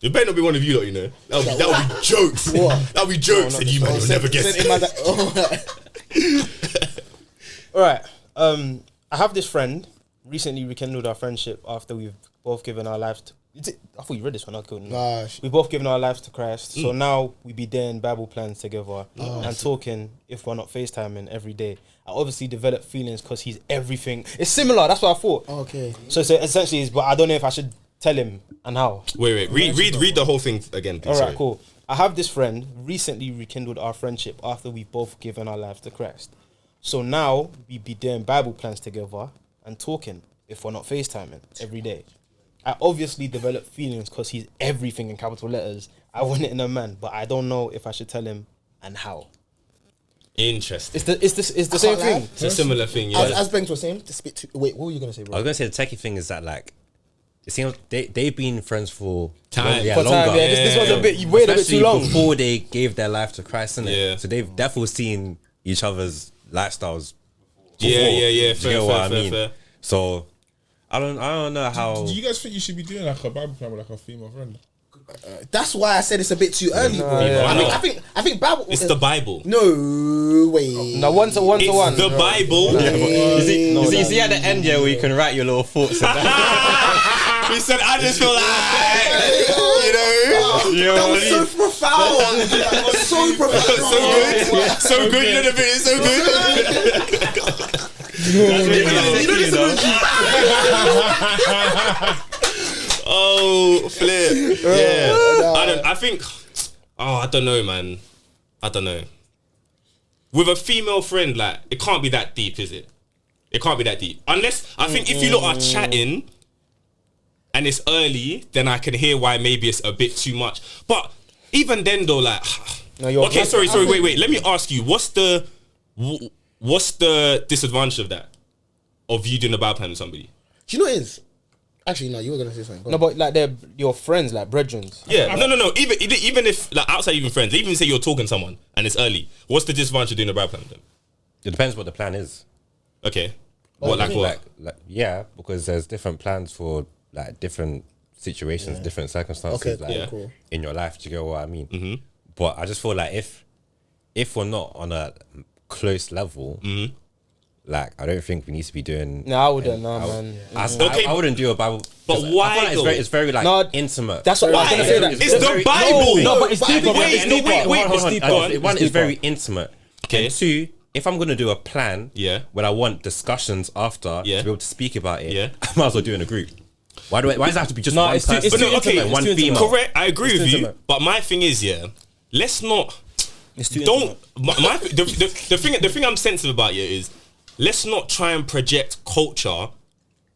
It better not be one of you lot, you know. That would be jokes. What? That would be jokes, and you might never guess it. All right. I have this friend. Recently rekindled our friendship after we've both given our lives to. I thought you read this one. I couldn't. We've both given our lives to Christ. So now we be doing Bible plans together and talking if we're not FaceTiming every day. I obviously developed feelings because he's everything. It's similar. That's what I thought. Okay. So essentially, but I don't know if I should tell him and how. Wait. Read the whole thing again, please. All right, cool. I have this friend recently rekindled our friendship after we both given our lives to Christ. So now we be doing Bible plans together and talking if we're not FaceTiming every day. I obviously developed feelings because he's everything in capital letters. I want it in a man, but I don't know if I should tell him and how. Interesting. It's the same thing. It's a similar thing, yeah. As Banks was saying, wait, what were you gonna say, bro? I was gonna say the techie thing is that like it seems they've been friends for time. longer. Yeah, this was a bit. You waited a bit too long before they gave their life to Christ, innit? Yeah. So they've definitely seen each other's lifestyles. Yeah. Fair. So I don't know how. Do you guys think you should be doing like a Bible plan with like a female friend? That's why I said it's a bit too early, bro. I think Bible. It's the Bible. No way. No, one to one. It's the Bible. You see at the end, yeah, where you can write your little thoughts. He said, I just feel like, that was so profound. So profound. So good. You know the bit is so good. Oh, flip. Yeah. I don't know, man. I don't know. With a female friend, like, it can't be that deep, is it? It can't be that deep. Unless, I think if you lot are chatting and it's early, then I can hear why maybe it's a bit too much. But even then, though, like... Okay, sorry, wait. Let me ask you, what's the disadvantage of that? Of you doing a Bible plan with somebody? Do you know what it is? Actually, no, you were gonna say something. No, but like they're your friends, like brethren. Yeah, no. Even if like outside even friends, even say you're talking to someone and it's early, what's the disadvantage of doing a Bible plan with them? It depends what the plan is. Okay. Like, because there's different plans for like different situations, different circumstances, cool. in your life. Do you get what I mean? Mm-hmm. But I just feel like if we're not on a close level. Mm-hmm. Like, I don't think we need to be doing. No, I wouldn't. Man. I wouldn't do a Bible. But why? I feel like it's very like intimate. That's what I was gonna say. That it's the Bible. No, but it's deeper. Wait. One, it's very intimate. Okay. And two, if I'm gonna do a plan, when I want discussions after to be able to speak about it, I might as well do it in a group. Why does it have to be just one person? One female. Correct. I agree with you. But my thing is, let's not. Don't. The thing I'm sensitive about is. Let's not try and project culture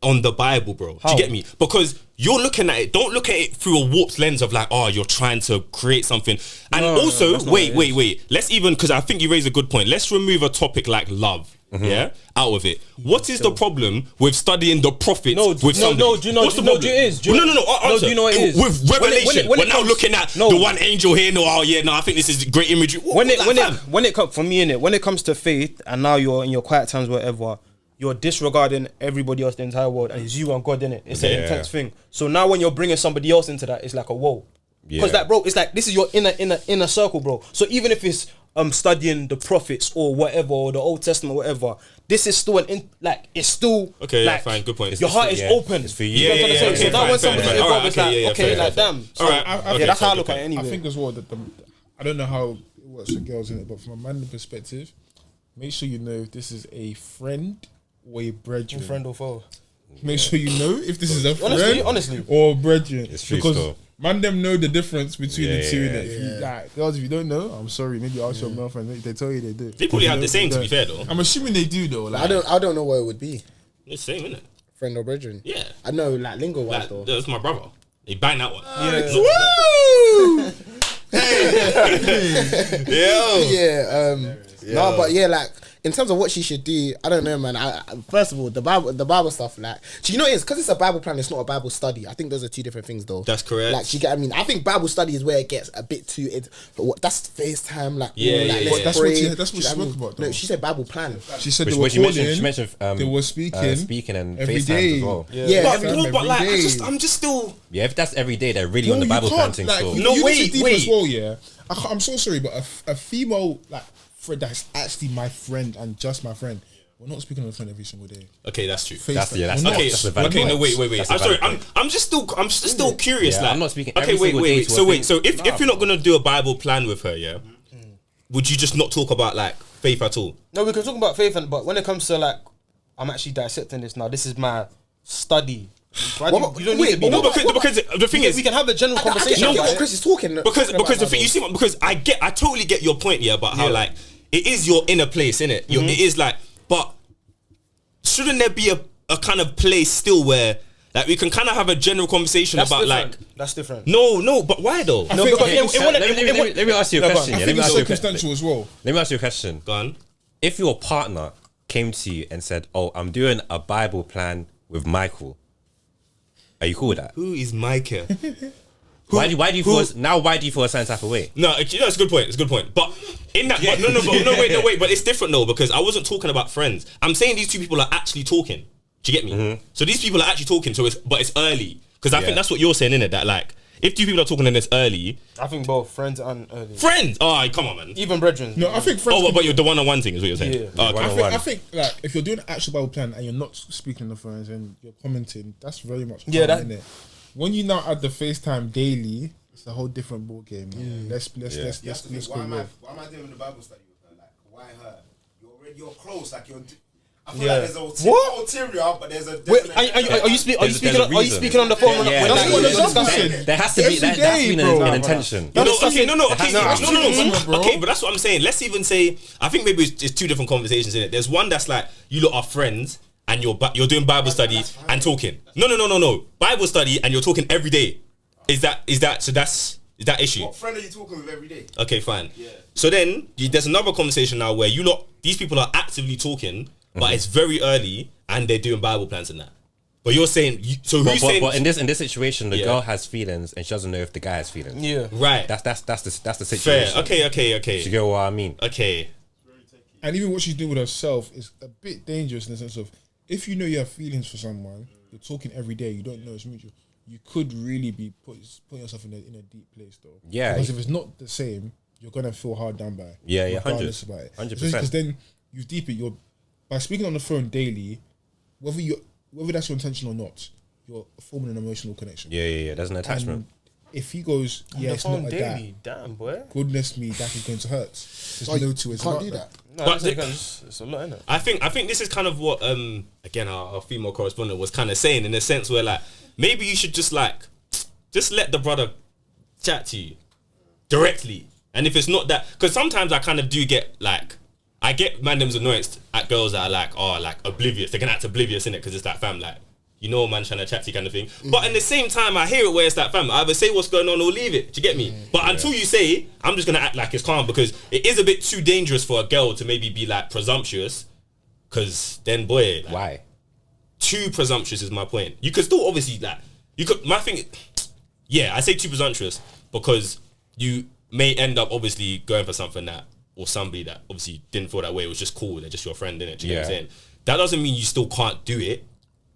on the Bible, bro. Do you get me? Because you're looking at it. Don't look at it through a warped lens of like, oh, you're trying to create something. And wait. Let's even, because I think you raised a good point. Let's remove a topic like love. Out of it. What is the problem with studying the prophets with somebody? No, do you know what it is? No, do you know what it is? With Revelation, we're now looking at the one angel here. I think this is great imagery. When it comes for me, when it comes to faith, and now you're in your quiet times, whatever, you're disregarding everybody else, the entire world, and it's you and God in it. It's an intense thing. So now when you're bringing somebody else into that, it's like a whoa. Because like, bro, it's like this is your inner circle, bro. So even if it's studying the prophets or whatever, or the Old Testament, or whatever, this is still it's still like, fine, good point. Your heart is open. It's for you. So now when somebody's involved, it's like, damn. That's how I look at it anyway. I think as well that I don't know how it works for girls in it, but from a man's perspective, make sure you know if this is a friend or a brethren. Friend or foe. Make sure you know if this is a friend honestly. or brethren. It's true, because Mandem know the difference between the two. Girls, if you don't know, I'm sorry. Maybe ask your girlfriend. They tell you they do. They probably have the same. To be fair, though, I'm assuming they do though. Like, I don't know what it would be. It's the same, isn't it? Friend or brethren. Yeah. I know, like lingo wise though. That's my brother. He bang that one. Woo! Yo. No, but yeah, like in terms of what she should do, I don't know, man. First of all, the Bible stuff, like, you know, it's because it's a Bible plan. It's not a Bible study. I think those are two different things, though. That's correct. Like, you get, I mean, I think Bible study is where it gets a bit too. That's FaceTime, like, let's pray. That's what she spoke about. Though. No, she said Bible plan. She said she mentioned they were speaking and every FaceTime day as well. But like, I'm just still. Yeah, if that's every day, they're really on the Bible planting. Like, So no, wait. As well, yeah. I'm so sorry, but a female like friend that's actually my friend and just my friend. We're not speaking on the phone every single day. Okay, that's true. That's okay. a valid point. No, wait. I'm sorry. I'm just still curious. Yeah, like, I'm not speaking. Okay, wait. So if you're not gonna do a Bible plan with her, yeah, would you just not talk about like faith at all? No, we can talk about faith, but when it comes to like, I'm actually dissecting this now. This is my study. You don't need to be. No, because the thing is, we can have a general conversation. I get what Chris is talking. Because the thing, you see, because I totally get your point, yeah, about how like it is your inner place, innit? It is like, but shouldn't there be a kind of place still where like we can kind of have a general conversation about different. like that's different. No, but why though? No, because let me ask you a question. I think it's circumstantial as well. Let me ask you a question. Go on. If your partner came to you and said, "Oh, I'm doing a Bible plan with Michael," are you cool with that? Who is Micah? Why do you feel a certain type of way? No, it's a good point. It's a good point. But in that, wait. But it's different though, because I wasn't talking about friends. I'm saying these two people are actually talking. Do you get me? Mm-hmm. So these people are actually talking. So it's early, because I think that's what you're saying, innit? That like, if two people are talking and it's early, I think both friends and early. Friends. Oh, come on, man. Even brethren. No, I think friends. Oh, but you're the one-on-one thing is what you're saying. Yeah. Okay. I think like if you're doing an actual Bible plan and you're not speaking on the phones and you're commenting, that's very much in it. When you now add the FaceTime daily, it's a whole different ball game. Let's go. Why am I doing the Bible study with her? Like, why her? You're close. Like, I feel like there's a ulterior, but there's a. Wait, are you speaking on the phone? Yeah, That's what you're discussing. There has to be an intention. Okay, but that's what I'm saying. Let's even say, I think maybe it's two different conversations in it. There's one that's like you lot are friends and you're doing Bible study and talking. No. Bible study and you're talking every day. Is that issue? What friend are you talking with every day? Okay, fine. Yeah. So then there's another conversation now where these people are actively talking, but it's very early and they're doing Bible plans and that. But you're saying But in this situation, the girl has feelings and she doesn't know if the guy has feelings. Yeah. Right. That's the situation. Fair. Okay. Do you get what I mean? Okay. And even what she's doing with herself is a bit dangerous in the sense of, if you know you have feelings for someone, you're talking every day, you don't know it's mutual, you could really be putting yourself in a deep place though. Yeah. Because if it's not the same, you're gonna feel hard done by. Yeah, regardless about it. 100%. Because then you deep it. By speaking on the phone daily, whether that's your intention or not, you're forming an emotional connection. Yeah. There's an attachment. And if he goes, it's not like daily. that. Damn, boy. Goodness me, that is going to hurt. There's no two. It's can't not do that. No, But it's a lot, isn't it? I think this is kind of what again our female correspondent was kind of saying, in a sense where like maybe you should just let the brother chat to you directly, and if it's not that, because sometimes I kind of do get like, I get Mandem's annoyance at girls that are like oblivious. They can act oblivious in it because it's that fam, like, you know, man trying to chat to you kind of thing. But in the same time, I hear it where it's that fam. Either say what's going on or leave it. Do you get me? But until you say, I'm just gonna act like it's calm, because it is a bit too dangerous for a girl to maybe be like presumptuous. Because then, boy, like, why? Too presumptuous is my point. You could still obviously my thing. Yeah, I say too presumptuous because you may end up obviously going for something that, or somebody that obviously didn't feel that way. It was just cool. They're just your friend, innit? Do you know what I'm saying? That doesn't mean you still can't do it,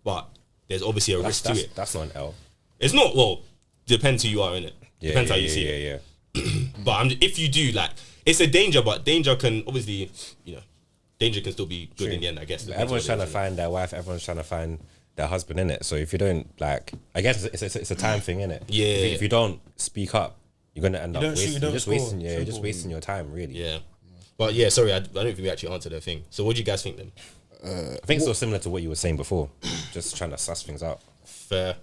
but there's obviously a risk to it. That's not an L. It's not, well, depends who you are, innit? Depends how you see it. But if you do, like, it's a danger, but danger can obviously, danger can still be good in the end, I guess. Everyone's trying to find their wife, everyone's trying to find their husband, in it. So if you don't, like, I guess it's a time thing, innit? Yeah. If you don't speak up, you're gonna end up wasting your time, really. Yeah. But yeah, sorry, I don't think we actually answered that thing. So what do you guys think then? I think it's so similar to what you were saying before. Just trying to suss things out. Fair.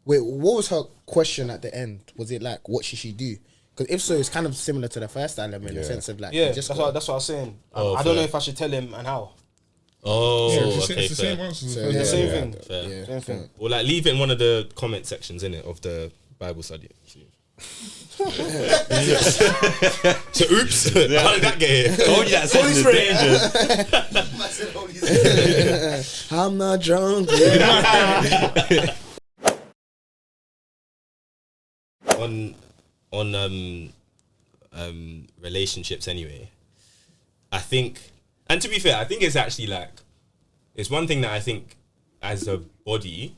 Wait, what was her question at the end? Was it like, what should she do? Because if so, it's kind of similar to the first element in the sense of like, that's what I was saying. I don't know if I should tell him and how. Oh, It's okay, the fair. same answer. Yeah, Same yeah. thing. Fair. Yeah. Same thing. Or like leave it in one of the comment sections in it of the Bible study. So oops, how did that get here? Told you that sentence is dangerous. I'm not drunk. on relationships anyway, I think, and to be fair, I think it's actually like, it's one thing that I think as a body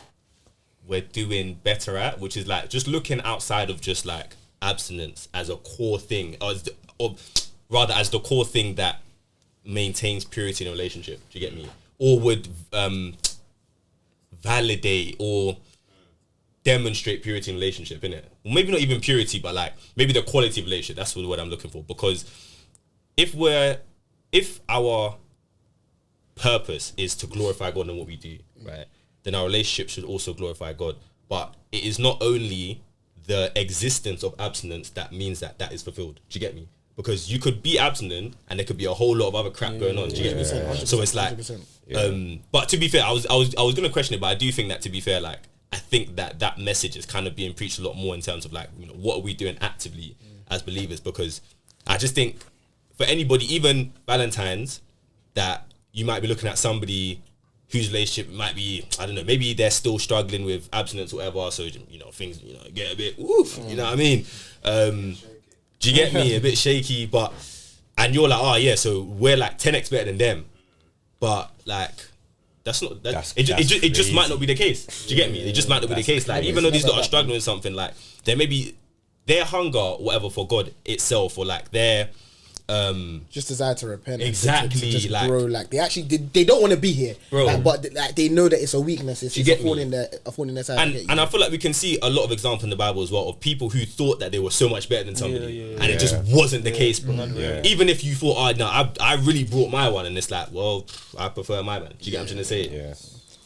we're doing better at, which is like just looking outside of just like abstinence as a core thing, or rather as the core thing that maintains purity in a relationship. Do you get me? Or would validate or demonstrate purity in a relationship, innit? Well, maybe not even purity, but like maybe the quality of relationship. That's what I'm looking for. Because if our purpose is to glorify God in what we do, right, then our relationship should also glorify God. But it is not only the existence of abstinence that means that that is fulfilled. Do you get me? Because you could be abstinent and there could be a whole lot of other crap going on. Do you get me? So it's like, but to be fair, I was gonna question it, but I do think that, to be fair, like I think that message is kind of being preached a lot more in terms of like, you know, what are we doing actively as believers? Because I just think for anybody, even Valentine's, that you might be looking at somebody whose relationship might be, I don't know, maybe they're still struggling with abstinence or whatever, so, you know, things, you know, get a bit woof, you know what I mean? Do you get me? A bit shaky, but, and you're like, oh yeah, so we're like 10x better than them, but like, it just might not be the case. Do you get me? It just might not be the case. Like, even though these lot are struggling with something, like, there may be their hunger, whatever, for God itself, or like their just desire to repent, exactly, to just like, grow. Like they actually they don't want to be here, bro. like, but like they know that it's a weakness. It's a thorn in their side. And I feel like we can see a lot of examples in the Bible as well of people who thought that they were so much better than somebody, and it just wasn't the case, bro. Even if you thought, oh no, I really brought my one, and it's like, well, I prefer my man. Do you get what I'm trying to say?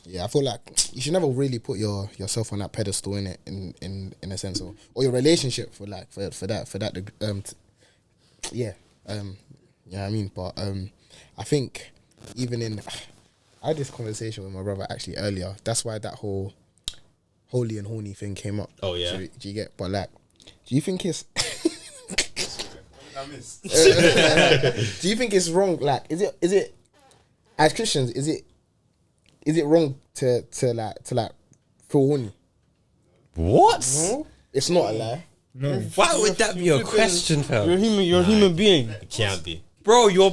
Yeah, I feel like you should never really put yourself on that pedestal in it, in a sense, or your relationship for that. Yeah, I mean, but I think even I had this conversation with my brother actually earlier. That's why that whole holy and horny thing came up. Oh yeah. Do you get? But like, do you think it's? Do you think it's wrong? Like, is it as Christians? Is it wrong to feel horny? What? No? It's not a lie. No. Why would that be a question, fam? You're a human being. It can't be. Bro, you're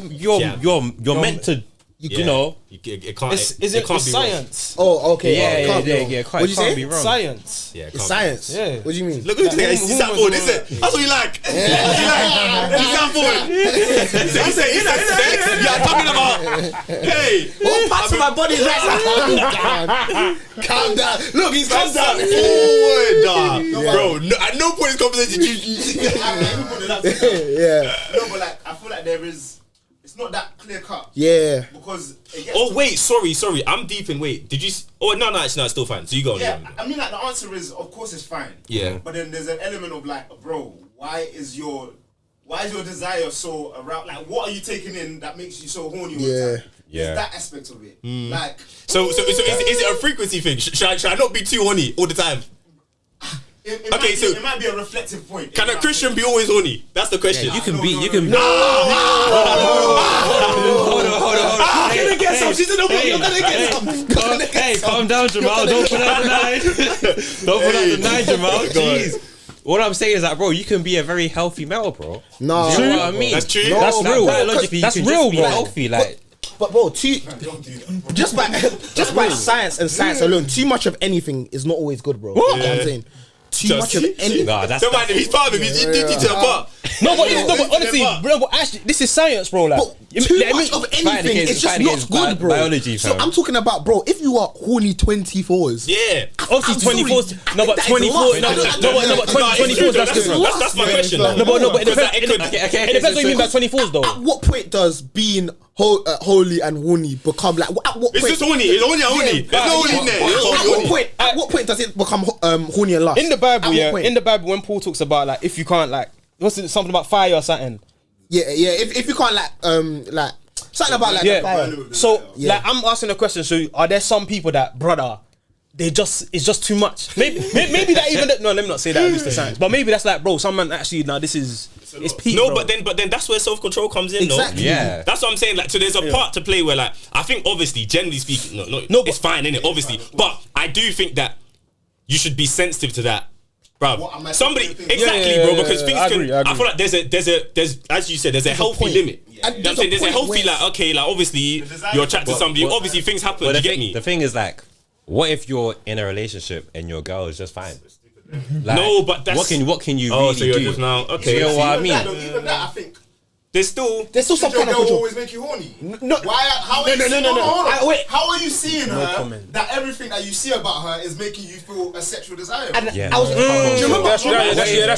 meant to, you know. It can't. It can't be science? Oh, okay. Yeah, What you you can't say? be wrong. Science. Yeah, It's science. Yeah. What do you mean? Look who's there. He's that forward, is it? That's what you like. That's what you like. He's that forward. He said sex. Yeah, I'm talking about. Hey, What parts of my body is that? Calm down. Look, he's calm down. forward, bro. No, at no point in this conversation you. Yeah. No, but like I feel like there is. It's not that clear cut. Yeah. Because it gets Oh wait, sorry. I'm deep in. Wait, did you? Oh no, actually, no, it's still fine. So you go on. Yeah, I mean, like the answer is, of course, it's fine. Yeah. But then there's an element of like, bro, why is your desire so around? Like, what are you taking in that makes you so horny all the time? Yeah. There's that aspect of it. Like, So is it a frequency thing? Should I not be too horny all the time? it might be a reflective point. Can a Christian be always horny? That's the question. You can be. Hold on. I'm gonna get some. She's in the book. You're gonna get some. Hey, calm down, Jamal. Don't put out the 9. Don't put out the 9, Jamal. Jeez. What I'm saying is that, bro, you can be a very healthy male, bro. No. You know what I mean? That's true. No, That's real. Biologically, That's you can real, just be bro. healthy, like. But bro, just by science and science alone, too much of anything is not always good, bro. You know what I'm saying? Too much of anything. Nah, that's Don't mind him. He's part of him. He's duty to the part. No, but honestly, bro, but actually, this is science, bro. Like, Too much of anything is just not good, bro. Biology, so fam. I'm talking about, bro, if you are horny 24s. Yeah. obviously 24s. No, but 24. No, but 24s. That's different. That's my question. No, but it depends what you mean by 24s, though. At what point does being holy and horny become like? At what point? It's just horny. It's horny and horny. There's no horny in there. At what point does it become horny and lust? In the Bible, At what yeah. point? In the Bible, when Paul talks about like if you can't like, what's it, something about fire or something? Yeah. If you can't like Something about like the fire. So like I'm asking a question. So are there some people that brother? It's just too much. Maybe that even no, let me not say that Mr. Science. But maybe that's like, bro, someone actually this is it's peak. No, bro. but then that's where self-control comes in, Exactly. though. Yeah. That's what I'm saying. Like, so there's a part to play where, like, I think obviously, generally speaking, no, it's fine, innit? Obviously, but I do think that you should be sensitive to that, bro. Somebody exactly, bro, because things I agree. I feel like there's as you said, there's a healthy limit. You know what I'm saying? There's a healthy like, okay, like obviously you're attracted to somebody. Obviously things happen. You get me? The thing is, like, what if you're in a relationship and your girl is just fine? Like, no, but that's what can you oh, really so you're do? just now okay. You know what I mean? Even that, I think. There's still some Your kind of girl control. always make you horny. No. Why? How are you No. seeing, hold on. Wait. How are you seeing her comment. that everything that you see about her is making you feel a sexual desire? And Yeah. I was. Do you remember? That's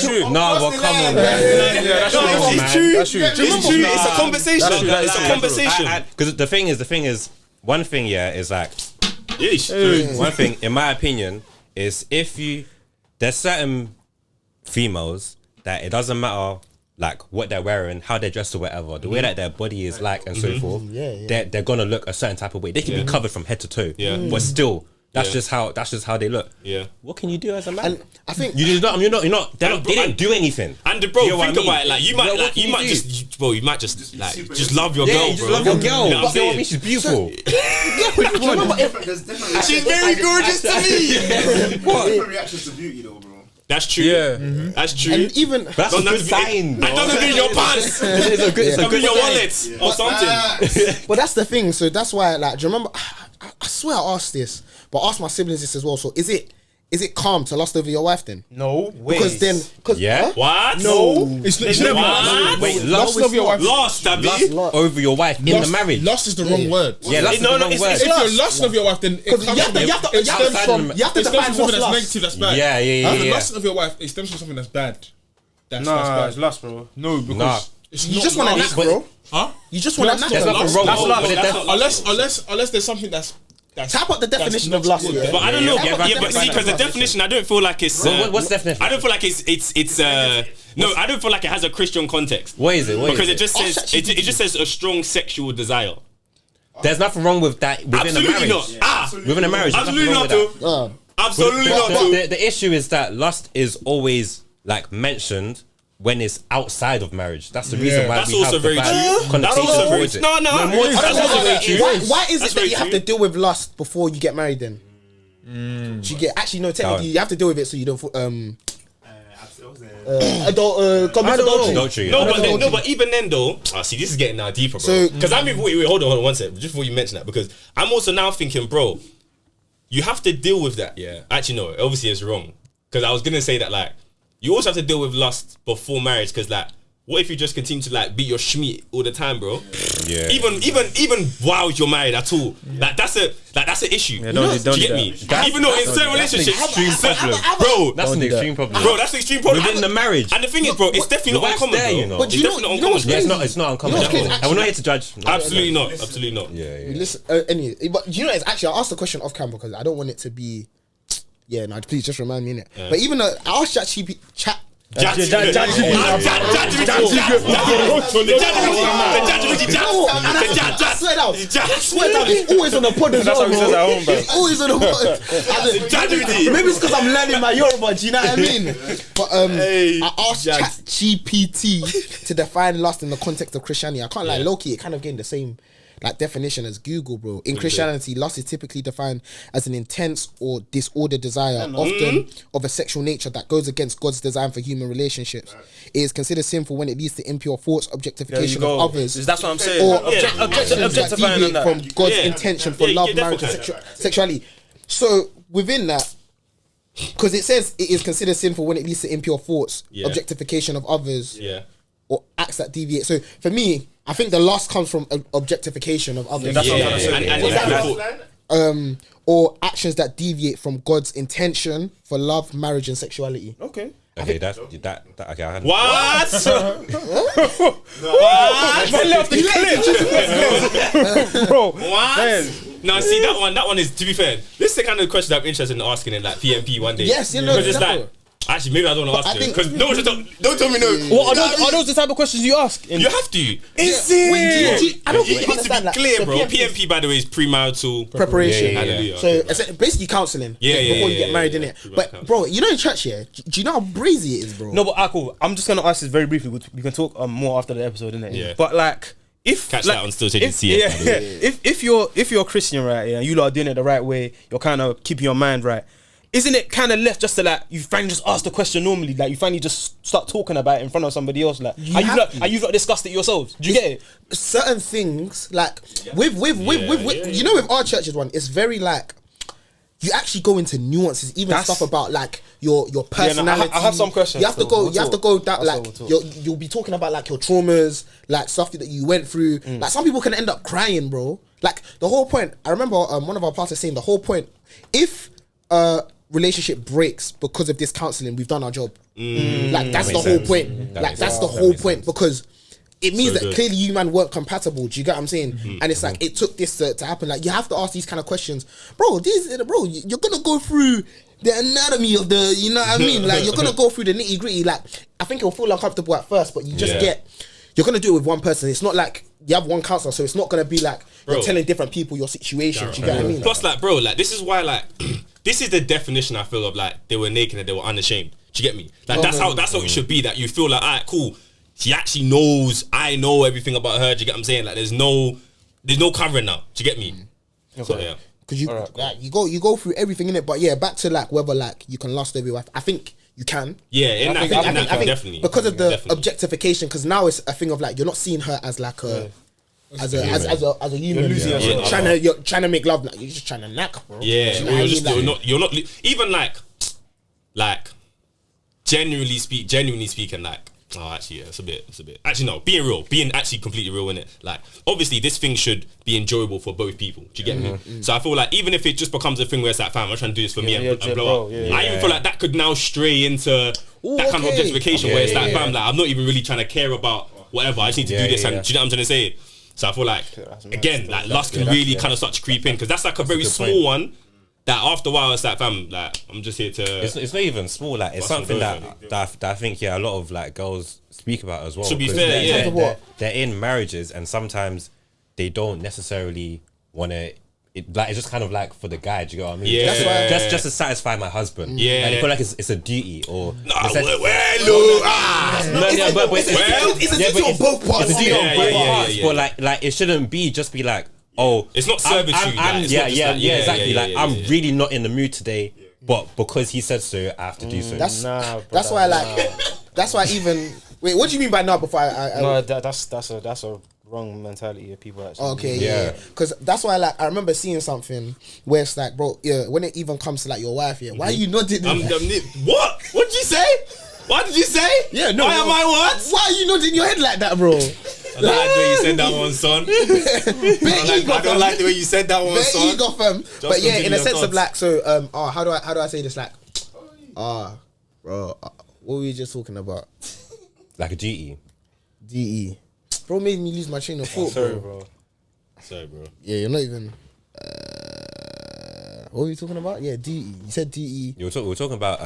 true. No, but come on, man. That's true. it's true. That's true. It's true. It's a conversation. That's true. It's a conversation. Because the thing is, one thing, yeah, is like, Yeesh. one thing, in my opinion, is there's certain females that it doesn't matter like what they're wearing, how they're dressed or whatever, the way that their body is like and so forth, they're gonna look a certain type of way. They can be covered from head to toe, but still, that's just how they look. Yeah. What can you do as a man? And I think You're not. They didn't do anything. And bro, You know what think I mean? about it. Like you might do? just love your Yeah, girl, you just bro. love your girl. You know what I'm You know what I saying? mean? She's beautiful. She's very gorgeous to me. Different reactions to beauty, though, bro. That's true. Yeah. That's true. and even That's a Don't have good to be- sign. And doesn't be in your pants. It's a good Come in your sign. wallet or something. but that's the thing. So that's why, like, do you remember? I swear I asked this, but I asked my siblings this as well. So is it calm to lust over your wife then? No way. Because Yeah? What? No. It's What? never. Wait, Lust lust of your wife. Lost, Abby. over your wife in the marriage. Lust is the wrong word. Yeah, lust is No, the no, wrong it's- word. it's If you're lust of your wife, then it comes you have to- you have to- it you have to stems define- from you have to it stems define from something what's that's lust. negative, that's bad. Yeah. The lust of your wife, it stems from something that's bad. That's Nah, it's bad. lust, bro. No, because Nah. It's you not just want to lust. knack, bro. Huh? You just want to knack. There's nothing lust. wrong That's with lust. it. That's Unless there's something that's Type up the definition not of lust. good. Yeah. But I don't know. Yeah, Yeah, but see, because the definition, I don't feel like it's. What's the definition? I don't feel like it's. No, I don't feel like it has a Christian context. What is it? Because it just says it just says a strong sexual desire. There's nothing wrong with that within a Absolutely marriage. not. Within a marriage, there's Absolutely nothing not, wrong with though. that. Absolutely not, But too. the issue is that lust is always like mentioned when it's outside of marriage. That's the reason why That's we also have very the true. bad That's connotation also very towards true. it. No, that's also very true. Why is That's it that very you have true. to deal with lust before you get married then? Do you get actually no? Technically, you have to deal with it so you don't Adultery. No, but even then though, see, this is getting now deeper, bro. So- Because wait, hold on one second, just before you mention that, because I'm also now thinking, bro, you have to deal with that. Yeah, actually, no, obviously it's wrong. Because I was gonna say that like, you also have to deal with lust before marriage. Because like, what if you just continue to like be your schmeat all the time, bro? Yeah. Even while you're married at all, like that's an issue. Yeah, don't do do you get that. me? Even though in certain relationships, extreme problem. bro, That's an extreme problem. bro, that's the extreme problem. Within the marriage. And the thing is, bro, it's definitely The not wife's uncommon, there, bro. you know. But It's you know- definitely not you know what's uncommon. Yeah, it's not uncommon You know at what's all. crazy? And we're not here to judge. Absolutely not. Absolutely not. Yeah. Listen, anyway, but you know, it's actually I asked the question off camera because I don't want it to be. Yeah, no, please just remind me in it. But even though I asked chat. I swear down, it's always on the pod as well, what he says at home, bro. It's always on the pod. Maybe it's because I'm learning my Yoruba, do you know what I mean? But I asked ChatGPT to define lust in the context of Christianity. I can't lie, low-key, it kind of gained the same like definition as Google, bro. In Christianity, lust is typically defined as an intense or disordered desire, often of a sexual nature that goes against God's design for human relationships. It is considered sinful when it leads to impure thoughts, objectification of others, That's what I'm saying. or Objectifying actions that on deviate that. from God's Yeah. intention for Yeah, love, yeah, marriage, and definitely. sexuality. So within that, because it says it is considered sinful when it leads to impure thoughts, objectification of others, or acts that deviate. So for me, I think the lust comes from objectification of others. That's what I'm saying. Or actions that deviate from God's intention for love, marriage, and sexuality. Okay. Okay, that. Okay, I had. What? Bro. What? No, see that one is, to be fair, this is the kind of question I'm interested in asking in like PMP one day. Yes, you know, because it's definitely. like, Actually, maybe I don't want to ask you because no one should don't tell me no. What are those the type of questions you ask? You have to. Is it? I don't think It you needs to be understand clear, that. bro. So PMP, by the way, is premarital preparation. Hallelujah. So it's basically counselling. Before you get married, innit? But bro, you know in church here, do you know how brazy it is, bro? No, but cool. I'm just gonna ask this very briefly. We can talk more after the episode, innit? Yeah. But like, if Catch like, that on Still Changing CS. If you're a Christian, right? Yeah, and you lot are doing it the right way. You're kind of keeping your mind right. Isn't it kind of left just to like you finally just ask the question normally, like you finally just start talking about it in front of somebody else, like and you've not discussed it yourselves? Do you get it? Certain things like with you know with our churches one, it's very like you actually go into nuances, even stuff about like your personality. I have some questions. You have to go that like you'll be talking about like your traumas, like stuff that you went through. Like some people can end up crying, bro. Like the whole point. I remember one of our pastors saying the whole point. If relationship breaks because of this counselling, we've done our job. Like that's the whole point. Like that's the whole point because it means that clearly you man weren't compatible. Do you get what I'm saying? And it's like it took this to happen. Like you have to ask these kind of questions, bro. You're gonna go through the anatomy of the, you know what I mean? Like you're gonna go through the nitty gritty. Like I think it'll feel uncomfortable at first, but you just you're gonna do it with one person. It's not like you have one counselor, so it's not gonna be like you're telling different people your situation. Do you get what I mean? Plus, like, bro, like this is why, like, this is the definition I feel of like they were naked and they were unashamed. Do you get me? Like that's how it should be. That you feel like, alright, cool. She actually knows. I know everything about her. Do you get what I'm saying? Like, there's no covering now. Do you get me? So yeah. Because you go through everything in it, but yeah, back to like whether like you can last over your wife. I think you can. Yeah, I think definitely because of the objectification. Because now it's a thing of like you're not seeing her as like a. As a human, you're trying to make love. Like, you're just trying to knack, bro. Yeah, you're not even like genuinely speaking, like. Oh, actually, yeah, it's a bit. Actually, no, being actually completely real in it. Like, obviously, this thing should be enjoyable for both people. Do you get me? So I feel like even if it just becomes a thing where it's like, fam, I'm trying to do this for me and blow up. I even feel like that could now stray into that kind of objectification where it's like, fam, like I'm not even really trying to care about whatever. I just need to do this, and do you know what I'm trying to say? So I feel like again, like lust can really kind of start to creep in because that's like a very small one. That after a while it's like, fam, like I'm just here to. It's not even small. Like it's something that I think a lot of like girls speak about as well. To be fair, they're in marriages and sometimes they don't necessarily want to. It's just kind of like for the guy. Do you know what I mean? Yeah. Just to satisfy my husband. Yeah. And they feel like it's a duty or. It's a duty on both parts. It's a duty on both parts. But like it shouldn't just be like. Oh, it's not servitude. Exactly. Like I'm really not in the mood today, but because he said so, I have to do so. That's why. Like, that's why. Even wait, what do you mean by now? Before I no, that's a wrong mentality of people. Actually. Okay, yeah. Because that's why. Like, I remember seeing something where it's like, bro, yeah. When it even comes to like your wife, yeah. Why are you nodding? What? What did you say? What did you say? Yeah, no. Why am I what? Why are you nodding your head like that, bro? I like the way you said that one, son. I don't like the way you said that one, son. Ego, fam. But yeah, in a sense of like, so how do I say this? Like, bro, what were we just talking about? Like a GE. DE. Bro made me lose my train of thought. Sorry, bro. Yeah, you're not even. What were we talking about? Yeah, DE. You said DE. We were talking about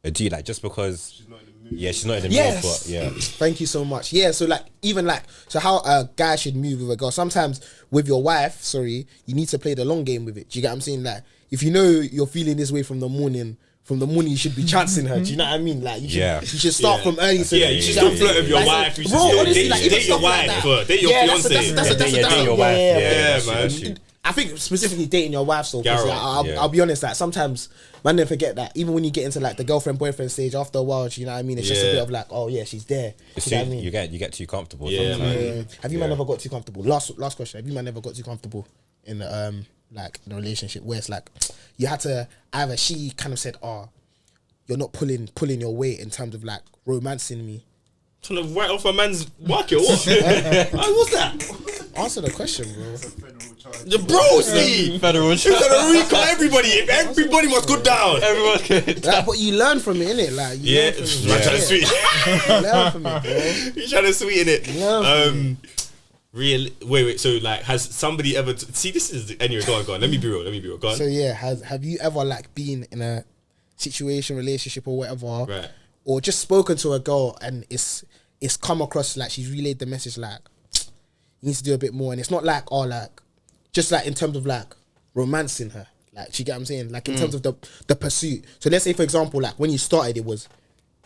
a G, like just because. She's not in the mood. Yes. But yeah. Thank you so much. Yeah, so like even like so how a guy should move with a girl. Sometimes with your wife, you need to play the long game with it. Do you get what I'm saying? Like if you know you're feeling this way from the morning you should be chancing her. Do you know what I mean? Like you should start from early. So you should still flirt with your wife. You should still date your wife. Date your fiance. That's your wife. Yeah, man. I think specifically dating your wife. So I'll be honest. Like sometimes man, don't forget that even when you get into like the girlfriend boyfriend stage, after a while, you know what I mean. It's just a bit of like, oh yeah, she's there. You know what I mean? You get too comfortable. Yeah, man. Have you man ever got too comfortable? Last question. Have you man ever got too comfortable in the like the relationship where it's like you had to either she kind of said, oh, you're not pulling your weight in terms of like romancing me. Trying to write off a man's market. What? What's that? Answer the question, bro. Bro, see, federal charge. You're gonna recall everybody. Everybody must go down. Everyone could. Like, but you learn from it, innit? Like, trying to sweeten. Learn from it, bro. You're trying to sweeten it. Wait. So, like, has somebody ever? See, this is anyway. Go on. Let me be real. Go on. So yeah, have you ever like been in a situation, relationship, or whatever, Right. or just spoken to a girl and it's come across like she's relayed the message like you need to do a bit more, and it's not like just like in terms of like romancing her, like you get what I'm saying, like in terms of the pursuit. So let's say for example, like when you started, it was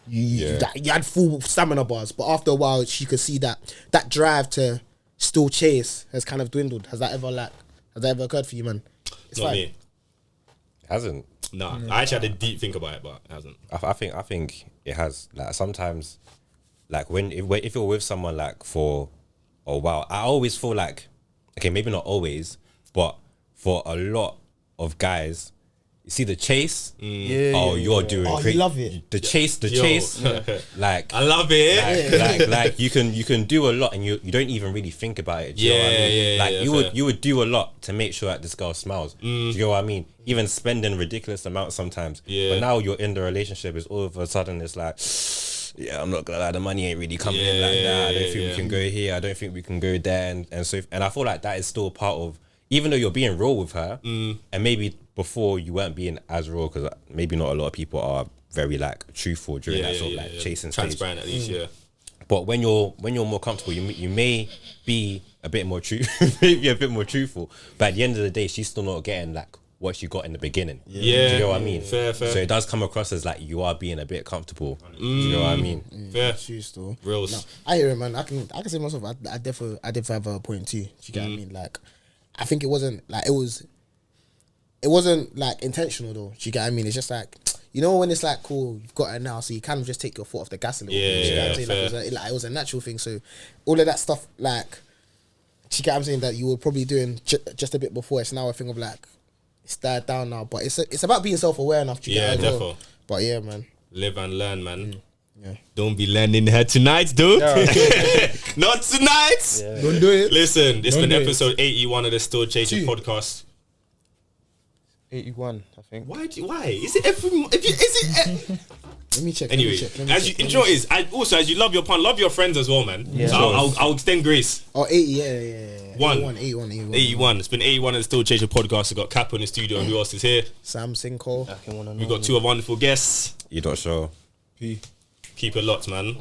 you had full stamina bars, but after a while she could see that drive to still chase has kind of dwindled. Has that ever occurred for you, man? It's Not fine. me. Hasn't. Nah, I actually had a deep think about it, but it hasn't. I think it has. Like sometimes, like if you're with someone like for a while, I always feel like, okay, maybe not always, but for a lot of guys, you see the chase. You're doing. Oh, great. you love it. The chase. Like I love it. like you can do a lot and you don't even really think about it. Do you know what I mean? Like you would do a lot to make sure that this girl smiles. Do you know what I mean? Even spending ridiculous amounts sometimes. Yeah. But now you're in the relationship, is all of a sudden it's like, yeah, I'm not gonna lie, the money ain't really coming in like that. I don't think we can go here. I don't think we can go there. And I feel like that is still part of, even though you're being real with her, and maybe before you weren't being as real, because maybe not a lot of people are very like truthful during that sort of like chasing stage. Transparent at least, yeah. But when you're more comfortable, you may be a bit more truthful. But at the end of the day, she's still not getting like what she got in the beginning. Do you know what I mean? Fair. So it does come across as like you are being a bit comfortable. Do you know what I mean? Fair. Still. Reals. No, I hear it, man. I can say myself. I definitely have a point too. Do you get what I mean? Like, I think it wasn't like it wasn't like intentional though. Do you get what I mean? It's just like, you know, when it's like, cool, you've got it now, so you kind of just take your foot off the gas a little bit. Do you get what I'm saying? Like, it was a natural thing. So all of that stuff, like, do you get what I'm saying, that you were probably doing just a bit before. It's now a thing of like, it's died down now. But it's about being self-aware enough. Do you get what I mean? Defo. But yeah, man. Live and learn, man. Yeah. Don't be landing her tonight, dude. Not tonight. Yeah. Don't do it. Listen, it's been episode 81 of the Still Chasing podcast. 81, I think. Why? Is it every? Let me check. Anyway, as you love your pun, love your friends as well, man. Yeah. So I'll extend grace. Oh, 80, yeah. 81. It's been 81 of the Still Chasing podcast. We've got Cap in the studio, and who else is here? Sam Sinko. We've got two of wonderful guests. You don't show. Keep it locked, man.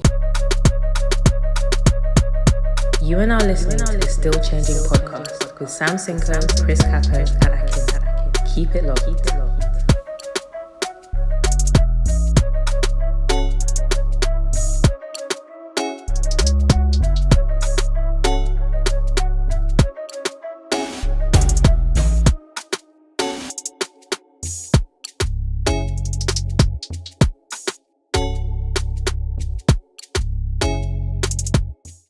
You are now listening to the Still Changing podcast with Sam Sinko, Chris Capo, and Akin. Keep it locked.